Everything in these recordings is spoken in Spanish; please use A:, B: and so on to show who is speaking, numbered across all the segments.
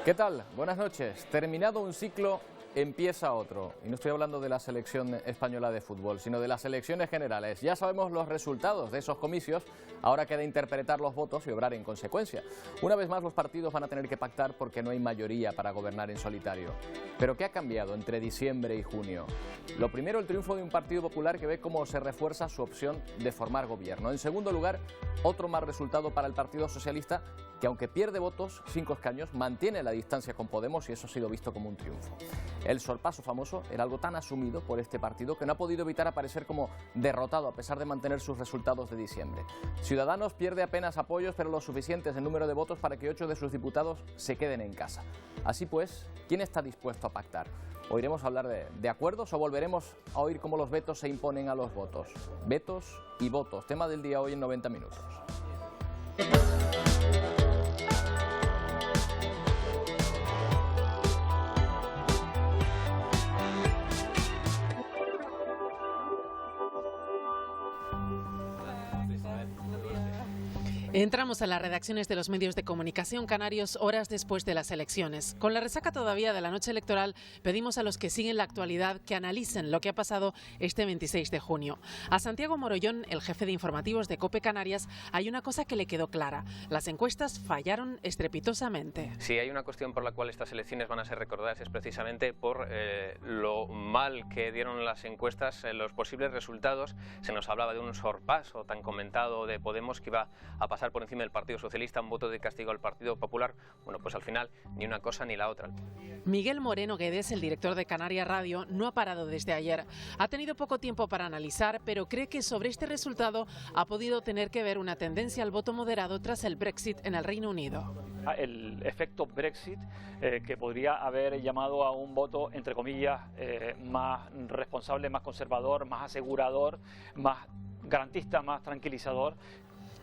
A: ¿Qué tal? Buenas noches. Terminado un ciclo, empieza otro. Y no estoy hablando de la selección española de fútbol, sino de las elecciones generales. Ya sabemos los resultados de esos comicios, ahora queda interpretar los votos y obrar en consecuencia. Una vez más los partidos van a tener que pactar porque no hay mayoría para gobernar en solitario. ¿Pero qué ha cambiado entre diciembre y junio? Lo primero, el triunfo de un Partido Popular que ve cómo se refuerza su opción de formar gobierno. En segundo lugar, otro mal resultado para el Partido Socialista, que aunque pierde votos, 5 escaños, mantiene la distancia con Podemos y eso ha sido visto como un triunfo. El sorpaso famoso era algo tan asumido por este partido que no ha podido evitar aparecer como derrotado a pesar de mantener sus resultados de diciembre. Ciudadanos pierde apenas apoyos, pero lo suficientes en número de votos para que 8 de sus diputados se queden en casa. Así pues, ¿quién está dispuesto a pactar? ¿Oiremos hablar de acuerdos o volveremos a oír cómo los vetos se imponen a los votos? Vetos y votos, tema del día hoy en 90 minutos.
B: Entramos a las redacciones de los medios de comunicación canarios horas después de las elecciones. Con la resaca todavía de la noche electoral, pedimos a los que siguen la actualidad que analicen lo que ha pasado este 26 de junio. A Santiago Morollón, el jefe de informativos de COPE Canarias, hay una cosa que le quedó clara. Las encuestas fallaron estrepitosamente.
C: Si hay una cuestión por la cual estas elecciones van a ser recordadas es precisamente por lo mal que dieron las encuestas, los posibles resultados. Se nos hablaba de un sorpaso tan comentado de Podemos que iba a pasar por encima del Partido Socialista, un voto de castigo al Partido Popular. Bueno, pues al final ni una cosa ni la otra.
B: Miguel Moreno Guedes, el director de Canarias Radio, no ha parado desde ayer. Ha tenido poco tiempo para analizar, pero cree que sobre este resultado ha podido tener que ver una tendencia al voto moderado tras el Brexit en el Reino Unido.
D: El efecto Brexit que podría haber llamado a un voto, entre comillas, más responsable, más conservador, más asegurador, más garantista, más tranquilizador.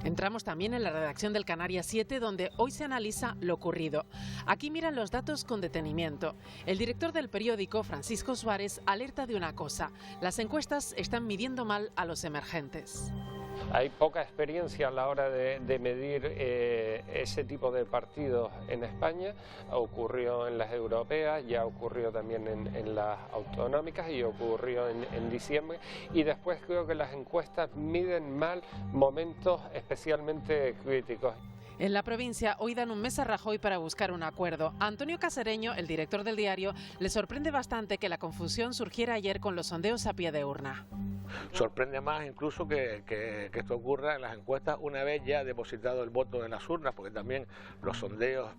B: Entramos también en la redacción del Canarias 7, donde hoy se analiza lo ocurrido. Aquí miran los datos con detenimiento. El director del periódico, Francisco Suárez, alerta de una cosa: las encuestas están midiendo mal a los emergentes.
E: Hay poca experiencia a la hora de medir ese tipo de partidos en España. Ocurrió en las europeas, ya ocurrió también en las autonómicas y ocurrió en diciembre. Y después creo que las encuestas miden mal momentos especialmente críticos.
B: En la provincia hoy dan un mes a Rajoy para buscar un acuerdo. A Antonio Casareño, el director del diario, le sorprende bastante que la confusión surgiera ayer con los sondeos a pie de urna.
F: Sorprende más incluso que esto ocurra en las encuestas una vez ya depositado el voto en las urnas, porque también los sondeos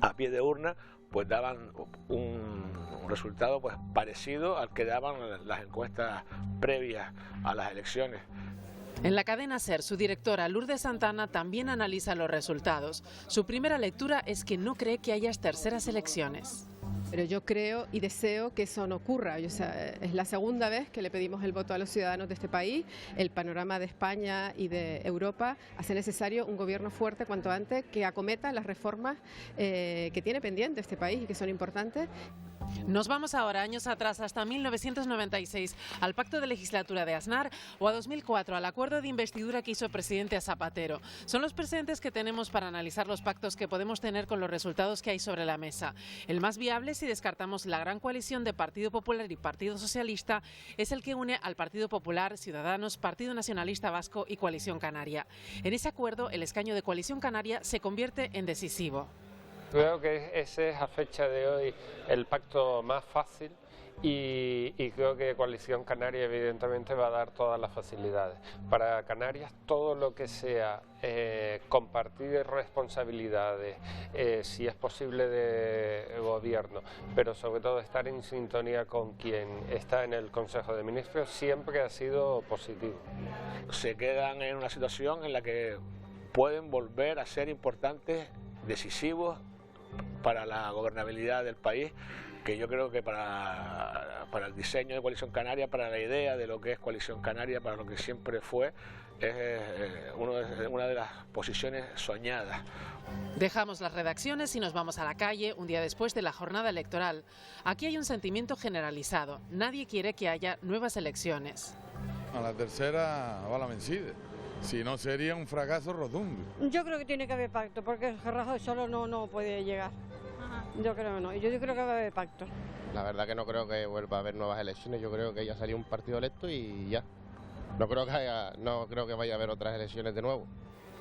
F: a pie de urna pues daban un resultado pues parecido al que daban las encuestas previas a las elecciones.
B: En la cadena SER, su directora Lourdes Santana también analiza los resultados. Su primera lectura es que no cree que haya terceras elecciones.
G: Pero yo creo y deseo que eso no ocurra. O sea, es la segunda vez que le pedimos el voto a los ciudadanos de este país. El panorama de España y de Europa hace necesario un gobierno fuerte cuanto antes que acometa las reformas que tiene pendiente este país y que son importantes.
B: Nos vamos ahora años atrás, hasta 1996, al pacto de legislatura de Aznar, o a 2004, al acuerdo de investidura que hizo presidente a Zapatero. Son los precedentes que tenemos para analizar los pactos que podemos tener con los resultados que hay sobre la mesa. El más viable, si descartamos la gran coalición de Partido Popular y Partido Socialista, es el que une al Partido Popular, Ciudadanos, Partido Nacionalista Vasco y Coalición Canaria. En ese acuerdo, el escaño de Coalición Canaria se convierte en decisivo.
E: Creo que ese es a fecha de hoy el pacto más fácil y creo que Coalición Canaria evidentemente va a dar todas las facilidades. Para Canarias todo lo que sea compartir responsabilidades, si es posible de gobierno, pero sobre todo estar en sintonía con quien está en el Consejo de Ministros siempre ha sido positivo.
F: Se quedan en una situación en la que pueden volver a ser importantes, decisivos para la gobernabilidad del país, que yo creo que para el diseño de Coalición Canaria, para la idea de lo que es Coalición Canaria, para lo que siempre fue, es una de las posiciones soñadas.
B: Dejamos las redacciones y nos vamos a la calle un día después de la jornada electoral. Aquí hay un sentimiento generalizado. Nadie quiere que haya nuevas elecciones.
H: A la tercera va la vencida. Si no, sería un fracaso rotundo.
I: Yo creo que tiene que haber pacto, porque Rajoy solo no puede llegar. Yo creo que no, yo creo que va a haber pacto.
J: La verdad que no creo que vuelva a haber nuevas elecciones, yo creo que ya salió un partido electo y ya. No creo que vaya a haber otras elecciones de nuevo.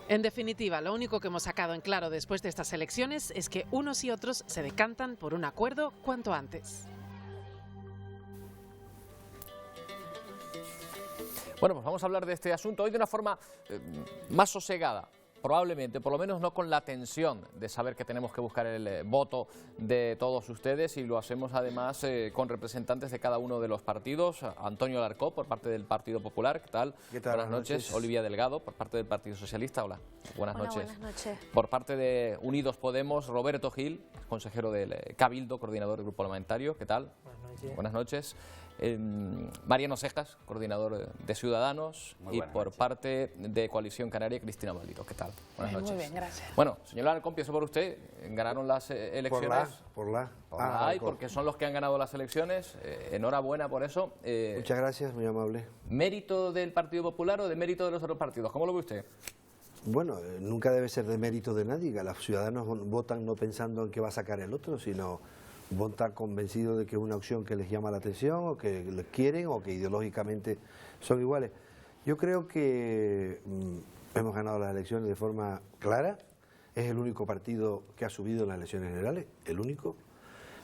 B: En definitiva, lo único que hemos sacado en claro después de estas elecciones es que unos y otros se decantan por un acuerdo cuanto antes.
A: Bueno, pues vamos a hablar de este asunto hoy de una forma más sosegada. Probablemente, por lo menos no con la tensión de saber que tenemos que buscar el voto de todos ustedes, y lo hacemos además con representantes de cada uno de los partidos. Antonio Alarcó, por parte del Partido Popular, ¿qué tal? Buenas noches. Olivia Delgado, por parte del Partido Socialista, hola. Buenas noches.
K: Buenas noches.
A: Por parte de Unidos Podemos, Roberto Gil, consejero del Cabildo, coordinador del Grupo Parlamentario, ¿qué tal? Buenas noches. Mariano Cejas, coordinador de Ciudadanos, y por parte de Coalición Canaria, Cristina Valdiro. ¿Qué tal? Buenas noches.
K: Muy bien, gracias.
A: Bueno, señor Alarcón, empiezo por usted. Ganaron las elecciones.
L: Por
A: porque son los que han ganado las elecciones. Enhorabuena por eso.
L: Muchas gracias, muy amable.
A: ¿Mérito del Partido Popular o de mérito de los otros partidos? ¿Cómo lo ve usted?
L: Bueno, nunca debe ser de mérito de nadie. Los ciudadanos votan no pensando en qué va a sacar el otro, sino votan convencidos de que es una opción que les llama la atención o que les quieren o que ideológicamente son iguales. Yo creo que hemos ganado las elecciones de forma clara. Es el único partido que ha subido en las elecciones generales, el único,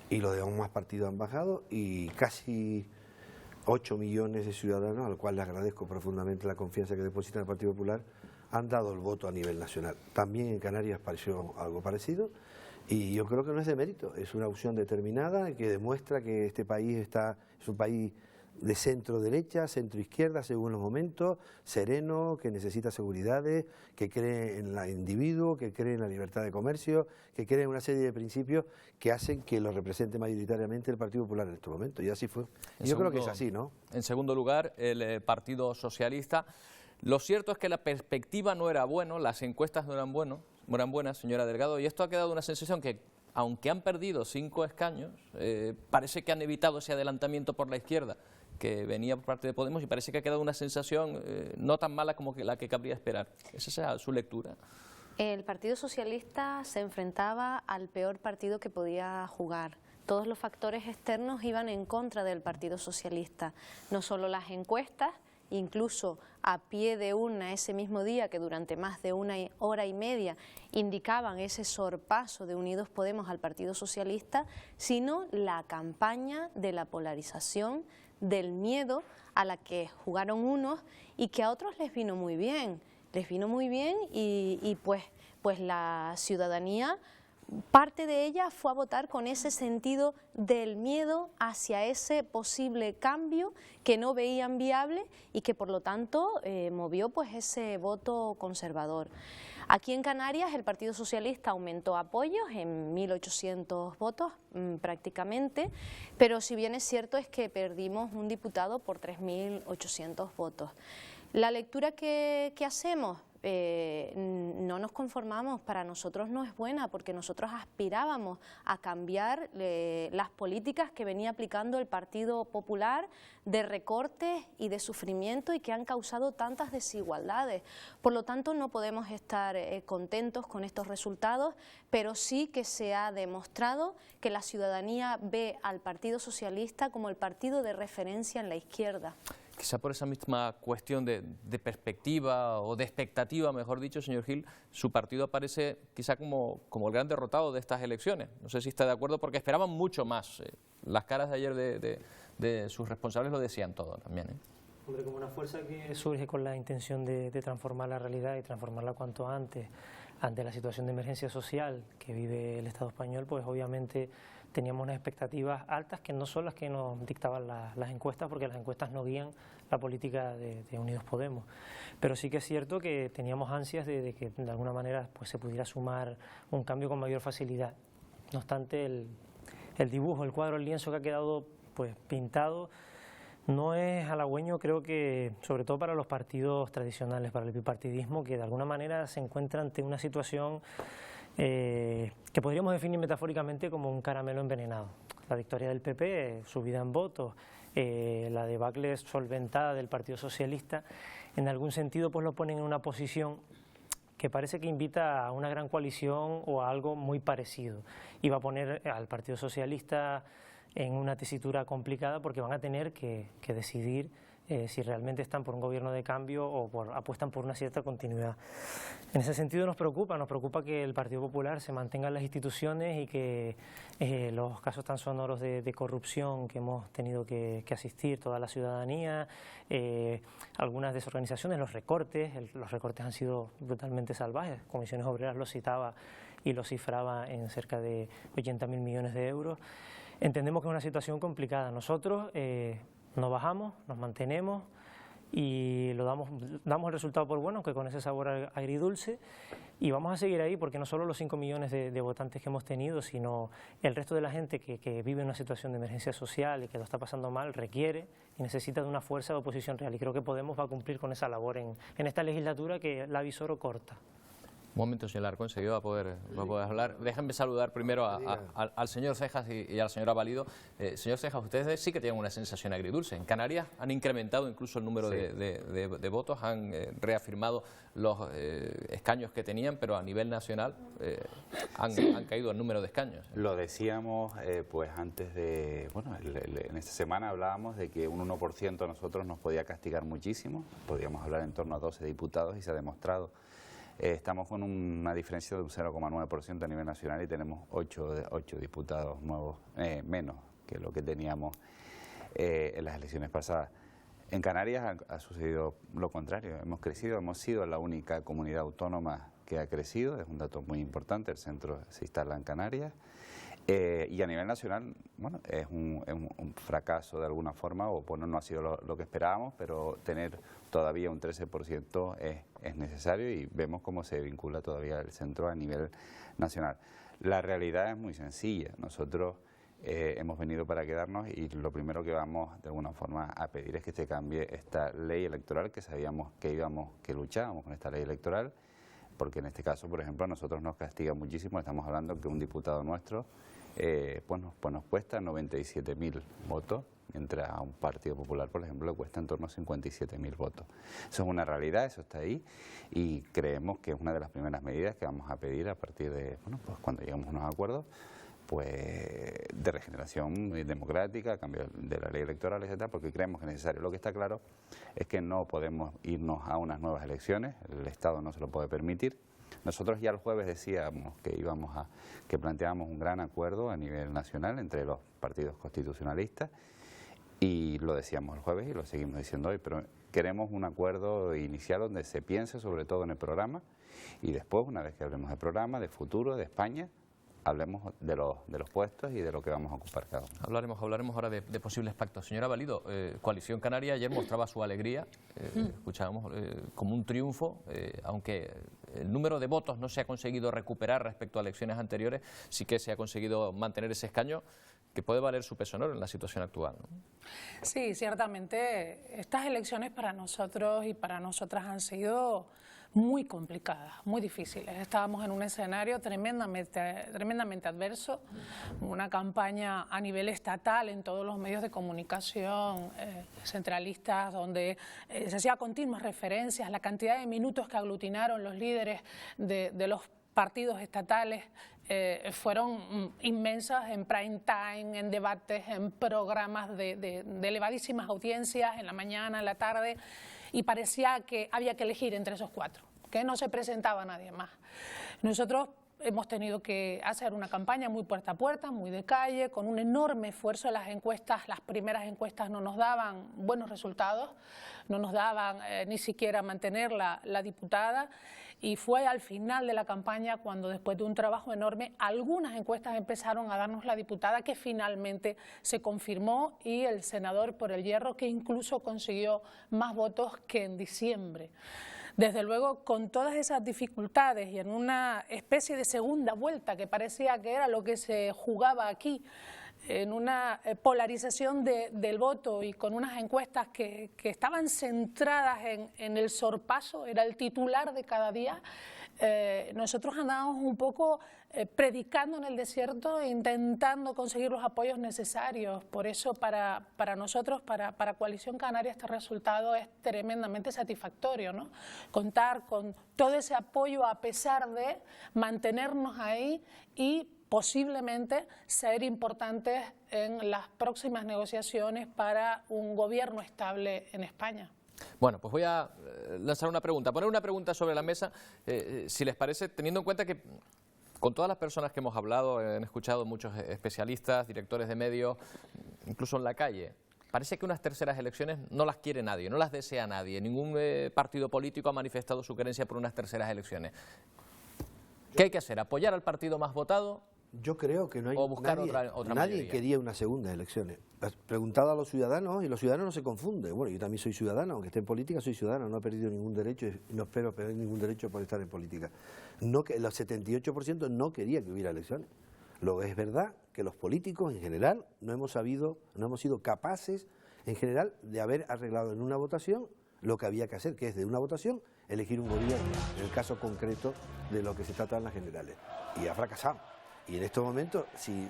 L: y los demás partidos han bajado, y casi 8 millones de ciudadanos, a los cuales les agradezco profundamente la confianza que depositan el Partido Popular, han dado el voto a nivel nacional. También en Canarias pareció algo parecido. Y yo creo que no es de mérito, es una opción determinada que demuestra que este país es un país de centro-derecha, centro-izquierda según los momentos, sereno, que necesita seguridades, que cree en el individuo, que cree en la libertad de comercio, que cree en una serie de principios que hacen que lo represente mayoritariamente el Partido Popular en estos momentos. Y así fue. Y yo creo que es así, ¿no?
A: En segundo lugar, el Partido Socialista. Lo cierto es que la perspectiva no era buena, las encuestas no eran buenas, señora Delgado, y esto ha quedado una sensación que, aunque han perdido 5 escaños, parece que han evitado ese adelantamiento por la izquierda que venía por parte de Podemos, y parece que ha quedado una sensación no tan mala como la que cabría esperar. ¿Esa es su lectura?
K: El Partido Socialista se enfrentaba al peor partido que podía jugar. Todos los factores externos iban en contra del Partido Socialista, no solo las encuestas, incluso a pie de urna ese mismo día, que durante más de 1 hora y media indicaban ese sorpaso de Unidos Podemos al Partido Socialista, sino la campaña de la polarización, del miedo a la que jugaron unos y que a otros les vino muy bien. Y pues la ciudadanía, parte de ella fue a votar con ese sentido del miedo hacia ese posible cambio que no veían viable y que por lo tanto movió pues ese voto conservador. Aquí en Canarias el Partido Socialista aumentó apoyos en 1.800 votos prácticamente, pero si bien es cierto es que perdimos un diputado por 3.800 votos. La lectura que hacemos, no nos conformamos, para nosotros no es buena, porque nosotros aspirábamos a cambiar las políticas que venía aplicando el Partido Popular de recortes y de sufrimiento y que han causado tantas desigualdades. Por lo tanto, no podemos estar contentos con estos resultados, pero sí que se ha demostrado que la ciudadanía ve al Partido Socialista como el partido de referencia en la izquierda.
A: Quizá por esa misma cuestión de perspectiva o de expectativa, mejor dicho, señor Gil, su partido aparece quizá como el gran derrotado de estas elecciones. No sé si está de acuerdo, porque esperaban mucho más. Las caras de ayer de sus responsables lo decían todo también.
M: Hombre, como una fuerza que surge con la intención de transformar la realidad y transformarla cuanto antes, ante la situación de emergencia social que vive el Estado español, pues obviamente teníamos unas expectativas altas que no son las que nos dictaban las encuestas, porque las encuestas no guían la política de Unidos Podemos. Pero sí que es cierto que teníamos ansias de que de alguna manera pues se pudiera sumar un cambio con mayor facilidad. No obstante, el dibujo, el cuadro, el lienzo que ha quedado pues pintado no es halagüeño, creo que sobre todo para los partidos tradicionales, para el bipartidismo, que de alguna manera se encuentra ante una situación que podríamos definir metafóricamente como un caramelo envenenado. La victoria del PP, subida en votos, la debacle solventada del Partido Socialista, en algún sentido pues lo ponen en una posición que parece que invita a una gran coalición o a algo muy parecido, y va a poner al Partido Socialista en una tesitura complicada, porque van a tener que decidir si realmente están por un gobierno de cambio o apuestan por una cierta continuidad. En ese sentido nos preocupa que el Partido Popular se mantenga en las instituciones y que los casos tan sonoros de corrupción que hemos tenido que asistir toda la ciudadanía, algunas desorganizaciones, los recortes han sido brutalmente salvajes. Comisiones Obreras lo citaba y lo cifraba en cerca de 80.000 millones de euros. Entendemos que es una situación complicada. Nosotros no bajamos, nos mantenemos y damos el resultado por bueno, que con ese sabor agridulce, y vamos a seguir ahí, porque no solo los 5 millones de votantes que hemos tenido, sino el resto de la gente que vive en una situación de emergencia social y que lo está pasando mal, requiere y necesita de una fuerza de oposición real, y creo que Podemos va a cumplir con esa labor en esta legislatura, que la avisoro corta.
A: Un momento, señor Alarcón, enseguida va a poder hablar. Déjenme saludar primero al señor Cejas y a la señora Valido. Señor Cejas, ustedes sí que tienen una sensación agridulce. En Canarias han incrementado incluso el número de votos, han reafirmado los escaños que tenían, pero a nivel nacional han caído el número de escaños.
N: Lo decíamos pues antes de... Bueno, en esta semana hablábamos de que un 1% a nosotros nos podía castigar muchísimo. Podíamos hablar en torno a 12 diputados y se ha demostrado. Estamos con una diferencia de un 0,9% a nivel nacional y tenemos 8 diputados nuevos, menos que lo que teníamos en las elecciones pasadas. En Canarias ha sucedido lo contrario, hemos crecido, hemos sido la única comunidad autónoma que ha crecido, es un dato muy importante, el centro se instala en Canarias. Y a nivel nacional, bueno, es un fracaso de alguna forma, o bueno, no ha sido lo que esperábamos, pero tener todavía un 13% es necesario, y vemos cómo se vincula todavía el centro a nivel nacional. La realidad es muy sencilla. Nosotros hemos venido para quedarnos, y lo primero que vamos de alguna forma a pedir es que se cambie esta ley electoral, que sabíamos que luchábamos con esta ley electoral, porque en este caso, por ejemplo, a nosotros nos castiga muchísimo. Estamos hablando que un diputado nuestro pues nos cuesta 97.000 votos, mientras a un Partido Popular, por ejemplo, le cuesta en torno a 57.000 votos. Eso es una realidad, eso está ahí, y creemos que es una de las primeras medidas que vamos a pedir a partir de, bueno, pues cuando lleguemos a unos acuerdos, pues de regeneración democrática, cambio de la ley electoral, etcétera, porque creemos que es necesario. Lo que está claro es que no podemos irnos a unas nuevas elecciones, el Estado no se lo puede permitir. Nosotros ya el jueves decíamos que planteábamos un gran acuerdo a nivel nacional entre los partidos constitucionalistas, y lo decíamos el jueves y lo seguimos diciendo hoy, pero queremos un acuerdo inicial donde se piense sobre todo en el programa, y después, una vez que hablemos del programa, de futuro, de España, hablemos de los puestos y de lo que vamos a ocupar cada uno.
A: Hablaremos ahora de posibles pactos. Señora Valido, Coalición Canaria ayer mostraba su alegría, escuchábamos como un triunfo, aunque el número de votos no se ha conseguido recuperar respecto a elecciones anteriores, sí que se ha conseguido mantener ese escaño que puede valer su peso en oro en la situación actual, ¿no?
O: Sí, ciertamente estas elecciones para nosotros y para nosotras han sido muy complicadas, muy difíciles. Estábamos en un escenario tremendamente adverso, una campaña a nivel estatal en todos los medios de comunicación centralistas, donde se hacía continuas referencias, la cantidad de minutos que aglutinaron los líderes de los partidos estatales fueron inmensas, en prime time, en debates, en programas de elevadísimas audiencias, en la mañana, en la tarde, y parecía que había que elegir entre esos 4, que no se presentaba nadie más. Nosotros hemos tenido que hacer una campaña muy puerta a puerta, muy de calle, con un enorme esfuerzo. Las encuestas, las primeras encuestas no nos daban buenos resultados, no nos daban ni siquiera mantener la diputada, y fue al final de la campaña cuando, después de un trabajo enorme, algunas encuestas empezaron a darnos la diputada, que finalmente se confirmó, y el senador por el Hierro, que incluso consiguió más votos que en diciembre. Desde luego, con todas esas dificultades y en una especie de segunda vuelta que parecía que era lo que se jugaba aquí, en una polarización del voto y con unas encuestas que estaban centradas en el sorpaso, era el titular de cada día, nosotros andábamos un poco predicando en el desierto e intentando conseguir los apoyos necesarios. Por eso para nosotros, para Coalición Canaria, este resultado es tremendamente satisfactorio, ¿no? Contar con todo ese apoyo a pesar de mantenernos ahí y posiblemente ser importantes en las próximas negociaciones para un gobierno estable en España.
A: Bueno, pues voy a lanzar una pregunta, poner una pregunta sobre la mesa, si les parece, teniendo en cuenta que con todas las personas que hemos hablado, han escuchado muchos especialistas, directores de medios, incluso en la calle, parece que unas terceras elecciones no las quiere nadie, no las desea nadie, ningún partido político ha manifestado su querencia por unas terceras elecciones. ¿Qué hay que hacer? ¿Apoyar al partido más votado?
L: Yo creo que no hay
A: o buscar
L: nadie,
A: otra
L: nadie
A: mayoría.
L: quería unas segundas elecciones. Has preguntado a los ciudadanos y los ciudadanos no se confunden. Bueno, yo también soy ciudadano, aunque esté en política soy ciudadano, no he perdido ningún derecho y no espero perder ningún derecho por estar en política. No, que los 78% no quería que hubiera elecciones. Lo es verdad que los políticos en general no hemos sido capaces en general de haber arreglado en una votación lo que había que hacer, que es de una votación elegir un gobierno, en el caso concreto de lo que se trata en las generales. Y ha fracasado. Y en estos momentos, si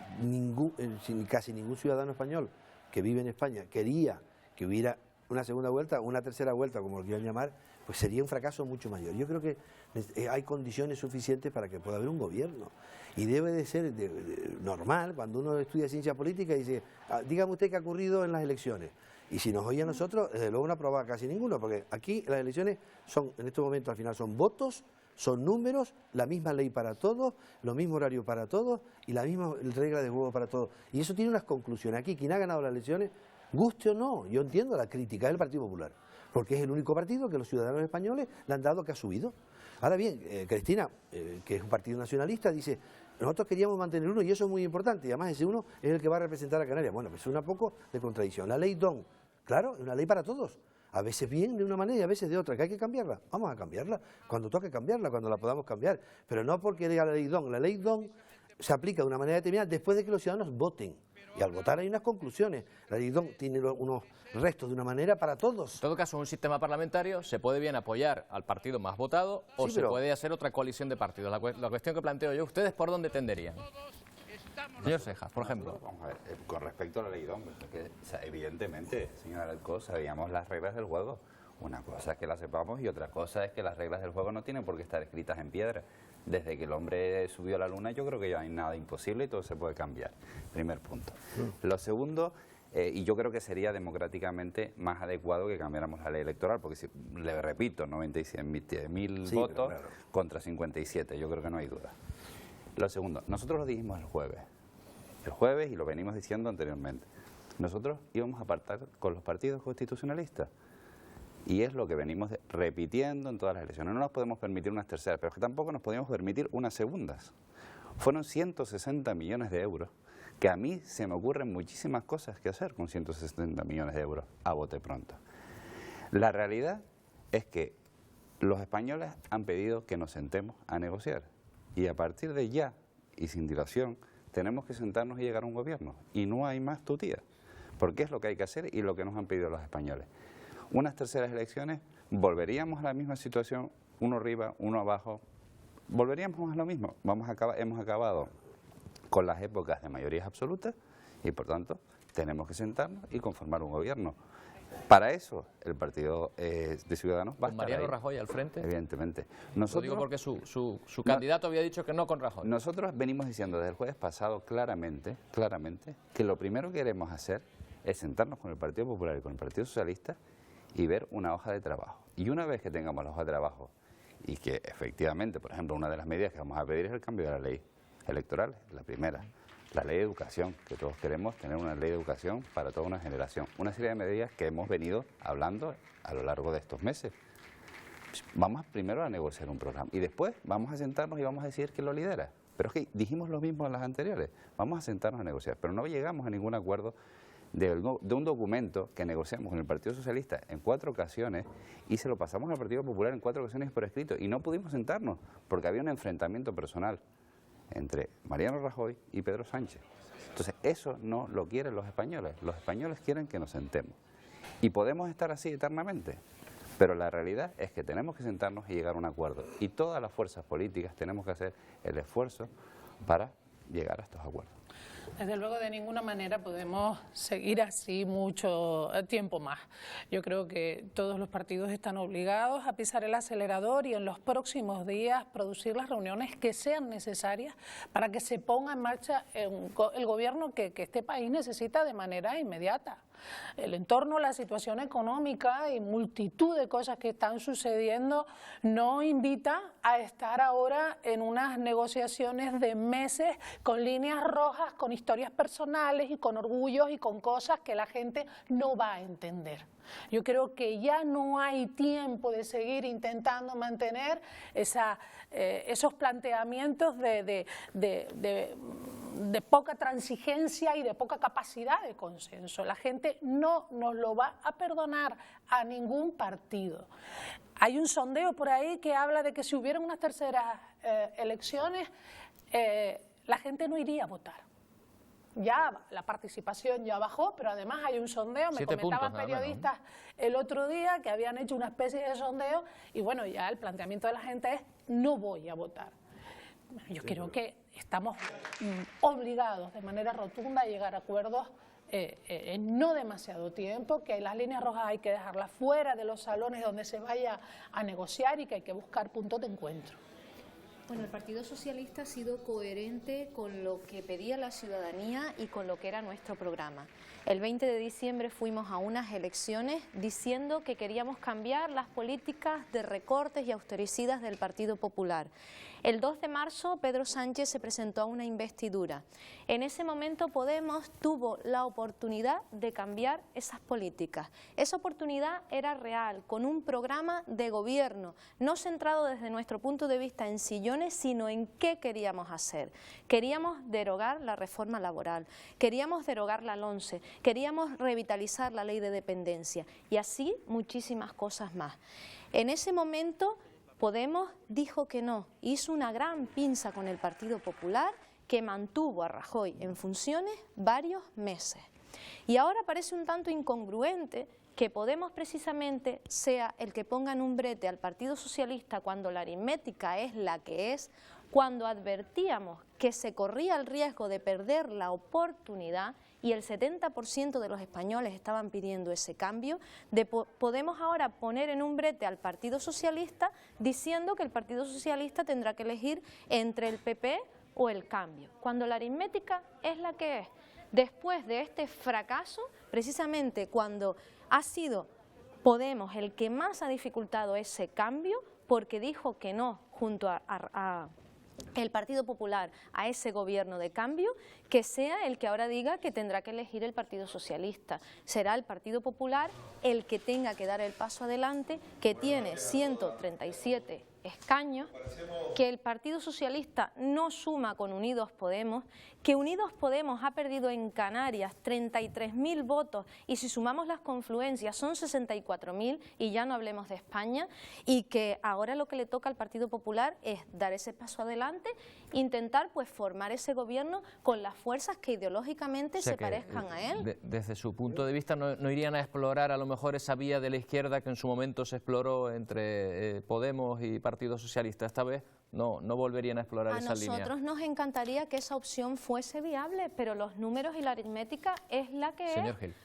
L: casi ningún ciudadano español que vive en España quería que hubiera una segunda vuelta o una tercera vuelta, como lo quieran llamar, pues sería un fracaso mucho mayor. Yo creo que hay condiciones suficientes para que pueda haber un gobierno. Y debe de ser normal, cuando uno estudia ciencia política y dice, dígame usted qué ha ocurrido en las elecciones. Y si nos oye a nosotros, desde luego no aprobaba casi ninguno, porque aquí las elecciones son, en estos momentos al final son votos, son números, la misma ley para todos, lo mismo horario para todos y la misma regla de juego para todos. Y eso tiene unas conclusiones. Aquí quien ha ganado las elecciones, guste o no, yo entiendo la crítica, es el Partido Popular, porque es el único partido que los ciudadanos españoles le han dado que ha subido. Ahora bien, Cristina, que es un partido nacionalista, dice, nosotros queríamos mantener uno y eso es muy importante, y además ese uno es el que va a representar a Canarias. Bueno, pues es un poco de contradicción. La ley DON, claro, es una ley para todos. A veces bien de una manera y a veces de otra, que hay que cambiarla. Vamos a cambiarla, cuando toque cambiarla, cuando la podamos cambiar. Pero no porque diga la ley DON. La ley DON se aplica de una manera determinada después de que los ciudadanos voten. Y al votar hay unas conclusiones. La ley DON tiene unos restos de una manera para todos.
A: En todo caso, en un sistema parlamentario se puede bien apoyar al partido más votado o se puede hacer otra coalición de partidos. La cuestión que planteo yo, ¿ustedes por dónde tenderían? Señor Cejas, por ejemplo.
N: Vamos a ver, con respecto a la ley DON, evidentemente, señora Alcoz, sabíamos las reglas del juego. Una cosa es que las sepamos y otra cosa es que las reglas del juego no tienen por qué estar escritas en piedra. Desde que el hombre subió a la luna yo creo que ya no hay nada imposible y todo se puede cambiar. Primer punto. Lo segundo, y yo creo que sería democráticamente más adecuado que cambiáramos la ley electoral, porque si, le repito, 97.000 votos contra 57, yo creo que no hay duda. Lo segundo, nosotros lo dijimos el jueves y lo venimos diciendo anteriormente. Nosotros íbamos a pactar con los partidos constitucionalistas y es lo que venimos repitiendo en todas las elecciones. No nos podemos permitir unas terceras, pero que tampoco nos podíamos permitir unas segundas. Fueron 160 millones de euros, que a mí se me ocurren muchísimas cosas que hacer con 160 millones de euros a bote pronto. La realidad es que los españoles han pedido que nos sentemos a negociar. Y a partir de ya, y sin dilación, tenemos que sentarnos y llegar a un gobierno. Y no hay más tutía, porque es lo que hay que hacer y lo que nos han pedido los españoles. Unas terceras elecciones, volveríamos a la misma situación, uno arriba, uno abajo, volveríamos a lo mismo. Hemos acabado con las épocas de mayorías absolutas y, por tanto, tenemos que sentarnos y conformar un gobierno. Para eso el Partido de Ciudadanos va a estar
A: Mariano
N: ahí.
A: Rajoy al frente.
N: Evidentemente.
A: Lo digo porque su candidato había dicho que no con Rajoy.
N: Nosotros venimos diciendo desde el jueves pasado claramente, que lo primero que queremos hacer es sentarnos con el Partido Popular y con el Partido Socialista y ver una hoja de trabajo. Y una vez que tengamos la hoja de trabajo y que efectivamente, por ejemplo, una de las medidas que vamos a pedir es el cambio de la ley electoral, la primera. La ley de educación, que todos queremos tener una ley de educación para toda una generación. Una serie de medidas que hemos venido hablando a lo largo de estos meses. Vamos primero a negociar un programa y después vamos a sentarnos y vamos a decir quién lo lidera. Pero es que dijimos lo mismo en las anteriores. Vamos a sentarnos a negociar, pero no llegamos a ningún acuerdo de un documento que negociamos con el Partido Socialista en 4 ocasiones y se lo pasamos al Partido Popular en 4 ocasiones por escrito y no pudimos sentarnos porque había un enfrentamiento personal entre Mariano Rajoy y Pedro Sánchez. Entonces, eso no lo quieren los españoles. Los españoles quieren que nos sentemos. Y podemos estar así eternamente, pero la realidad es que tenemos que sentarnos y llegar a un acuerdo. Y todas las fuerzas políticas tenemos que hacer el esfuerzo para llegar a estos acuerdos.
O: Desde luego, de ninguna manera podemos seguir así mucho tiempo más. Yo creo que todos los partidos están obligados a pisar el acelerador y en los próximos días producir las reuniones que sean necesarias para que se ponga en marcha el gobierno que este país necesita de manera inmediata. El entorno, la situación económica y multitud de cosas que están sucediendo no invita a estar ahora en unas negociaciones de meses con líneas rojas, con historias personales y con orgullos y con cosas que la gente no va a entender. Yo creo que ya no hay tiempo de seguir intentando mantener esos planteamientos de poca transigencia y de poca capacidad de consenso. La gente no nos lo va a perdonar a ningún partido. Hay un sondeo por ahí que habla de que si hubiera unas terceras elecciones, la gente no iría a votar. Ya la participación ya bajó, pero además hay un sondeo, me comentaban periodistas el otro día que habían hecho una especie de sondeo y bueno, ya el planteamiento de la gente es no voy a votar. Yo creo que estamos obligados de manera rotunda a llegar a acuerdos en no demasiado tiempo, que las líneas rojas hay que dejarlas fuera de los salones donde se vaya a negociar y que hay que buscar puntos de encuentro.
K: Bueno, el Partido Socialista ha sido coherente con lo que pedía la ciudadanía y con lo que era nuestro programa. El 20 de diciembre fuimos a unas elecciones diciendo que queríamos cambiar las políticas de recortes y austericidas del Partido Popular. El 2 de marzo Pedro Sánchez se presentó a una investidura. En ese momento Podemos tuvo la oportunidad de cambiar esas políticas. Esa oportunidad era real, con un programa de gobierno, no centrado desde nuestro punto de vista en sillones, sino en qué queríamos hacer. Queríamos derogar la reforma laboral, queríamos derogar la LONCE, queríamos revitalizar la ley de dependencia y así muchísimas cosas más. En ese momento Podemos dijo que no, hizo una gran pinza con el Partido Popular que mantuvo a Rajoy en funciones varios meses. Y ahora parece un tanto incongruente que Podemos precisamente sea el que ponga en un brete al Partido Socialista cuando la aritmética es la que es, cuando advertíamos que se corría el riesgo de perder la oportunidad y el 70% de los españoles estaban pidiendo ese cambio, Podemos ahora poner en un brete al Partido Socialista diciendo que el Partido Socialista tendrá que elegir entre el PP o el cambio, cuando la aritmética es la que es. Después de este fracaso, precisamente cuando ha sido Podemos el que más ha dificultado ese cambio, porque dijo que no junto a el Partido Popular a ese gobierno de cambio, que sea el que ahora diga que tendrá que elegir el Partido Socialista. Será el Partido Popular el que tenga que dar el paso adelante, que tiene 137 escaños, que el Partido Socialista no suma con Unidos Podemos, que Unidos Podemos ha perdido en Canarias 33.000 votos y si sumamos las confluencias son 64.000 y ya no hablemos de España, y que ahora lo que le toca al Partido Popular es dar ese paso adelante, intentar pues formar ese gobierno con las fuerzas que ideológicamente se parezcan a él.
A: Desde su punto de vista no irían a explorar a lo mejor esa vía de la izquierda que en su momento se exploró entre Podemos y Partido Socialista. Esta vez no volverían a explorar esa línea.
K: A nosotros nos encantaría que esa opción fuese viable, pero los números y la aritmética es la que
A: Señor
K: es.
A: Gil.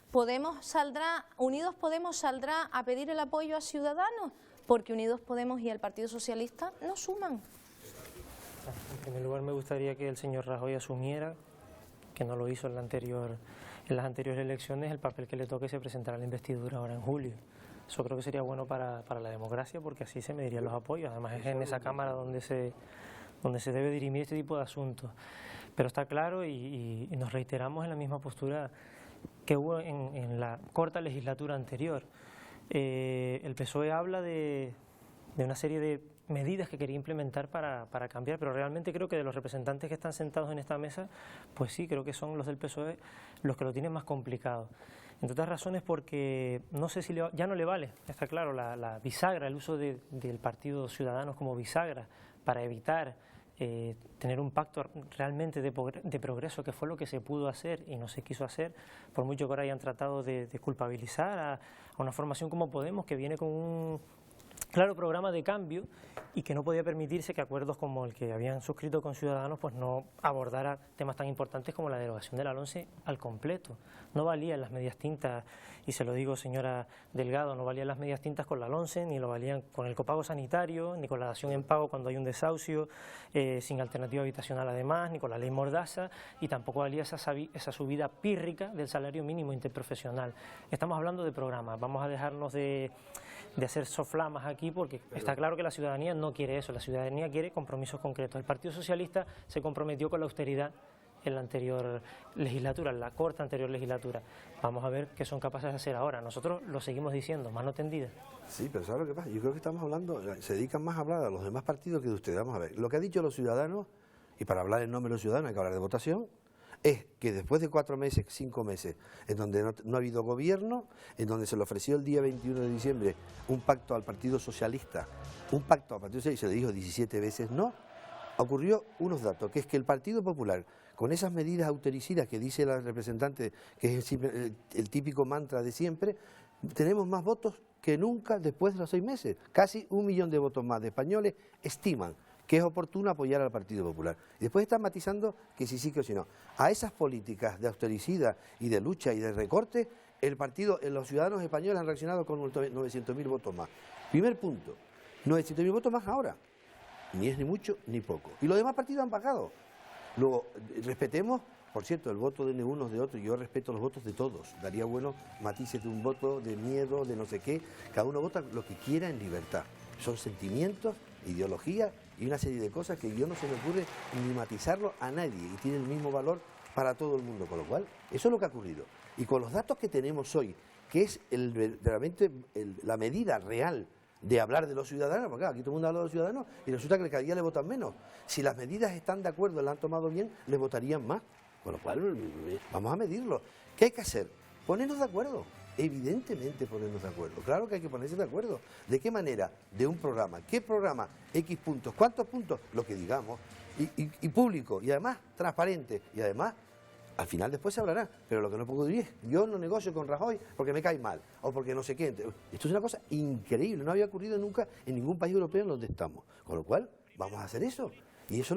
K: Unidos Podemos saldrá a pedir el apoyo a Ciudadanos, porque Unidos Podemos y el Partido Socialista no suman.
M: En primer lugar, me gustaría que el señor Rajoy asumiera, que no lo hizo en las anteriores elecciones, el papel que le toque se presentará a la investidura ahora en julio. Eso creo que sería bueno para la democracia, porque así se medirían los apoyos. Además es en esa Cámara donde se debe dirimir este tipo de asuntos. Pero está claro y nos reiteramos en la misma postura que hubo en la corta legislatura anterior. El PSOE habla de una serie de medidas que quería implementar para cambiar, pero realmente creo que de los representantes que están sentados en esta mesa, pues sí, creo que son los del PSOE los que lo tienen más complicado. Entre otras razones porque no sé si ya no le vale, está claro, la bisagra, el uso del Partido Ciudadanos como bisagra para evitar tener un pacto realmente de progreso, que fue lo que se pudo hacer y no se quiso hacer, por mucho que ahora hayan tratado de culpabilizar a una formación como Podemos, que viene con claro programa de cambio y que no podía permitirse que acuerdos como el que habían suscrito con Ciudadanos pues no abordara temas tan importantes como la derogación de la LOMCE al completo. No valían las medias tintas, y se lo digo señora Delgado, no valían las medias tintas con la LOMCE, ni lo valían con el copago sanitario, ni con la dación en pago cuando hay un desahucio, sin alternativa habitacional además, ni con la ley Mordaza, y tampoco valía esa subida pírrica del salario mínimo interprofesional. Estamos hablando de programas, vamos a dejarnos de hacer soflamas aquí, porque está claro que la ciudadanía no quiere eso, la ciudadanía quiere compromisos concretos. El Partido Socialista se comprometió con la austeridad en la anterior legislatura, en la corta anterior legislatura. Vamos a ver qué son capaces de hacer ahora. Nosotros lo seguimos diciendo, mano tendida.
L: Sí, pero ¿sabes lo que pasa? Yo creo que estamos hablando, se dedican más a hablar a los demás partidos que de ustedes. Vamos a ver, lo que han dicho los ciudadanos, y para hablar en nombre de los ciudadanos hay que hablar de votación, es que después de 4 meses, 5 meses, en donde no ha habido gobierno, en donde se le ofreció el día 21 de diciembre un pacto al Partido Socialista, se le dijo 17 veces no, ocurrió unos datos, que es que el Partido Popular, con esas medidas austericidas que dice la representante, que es el típico mantra de siempre, tenemos más votos que nunca después de los 6 meses. Casi 1 millón de votos más de españoles estiman que es oportuno apoyar al Partido Popular. Y después están matizando que si sí que o si no. A esas políticas de austericida y de lucha y de recorte, los ciudadanos españoles han reaccionado con 900.000 votos más. Primer punto, 900.000 votos más ahora. Ni es ni mucho ni poco. Y los demás partidos han pagado. Luego, respetemos, por cierto, el voto de unos de otros, yo respeto los votos de todos. Daría buenos matices de un voto, de miedo, de no sé qué. Cada uno vota lo que quiera en libertad. Son sentimientos, ideología y una serie de cosas que yo no se me ocurre ni matizarlo a nadie y tiene el mismo valor para todo el mundo, con lo cual eso es lo que ha ocurrido. Y con los datos que tenemos hoy, que es realmente la medida real de hablar de los ciudadanos, porque claro, aquí todo el mundo habla de los ciudadanos y resulta que cada día le votan menos. Si las medidas están de acuerdo, las han tomado bien, les votarían más, con lo cual vamos a medirlo. ¿Qué hay que hacer? Ponernos de acuerdo. Evidentemente ponernos de acuerdo, claro que hay que ponerse de acuerdo. ¿De qué manera? De un programa. ¿Qué programa? X puntos. ¿Cuántos puntos? Lo que digamos. Y público, y además transparente, y además al final después se hablará, pero lo que no puedo decir es yo no negocio con Rajoy porque me cae mal, o porque no sé qué. Esto es una cosa increíble, no había ocurrido nunca en ningún país europeo en donde estamos, con lo cual vamos a hacer eso. Y eso es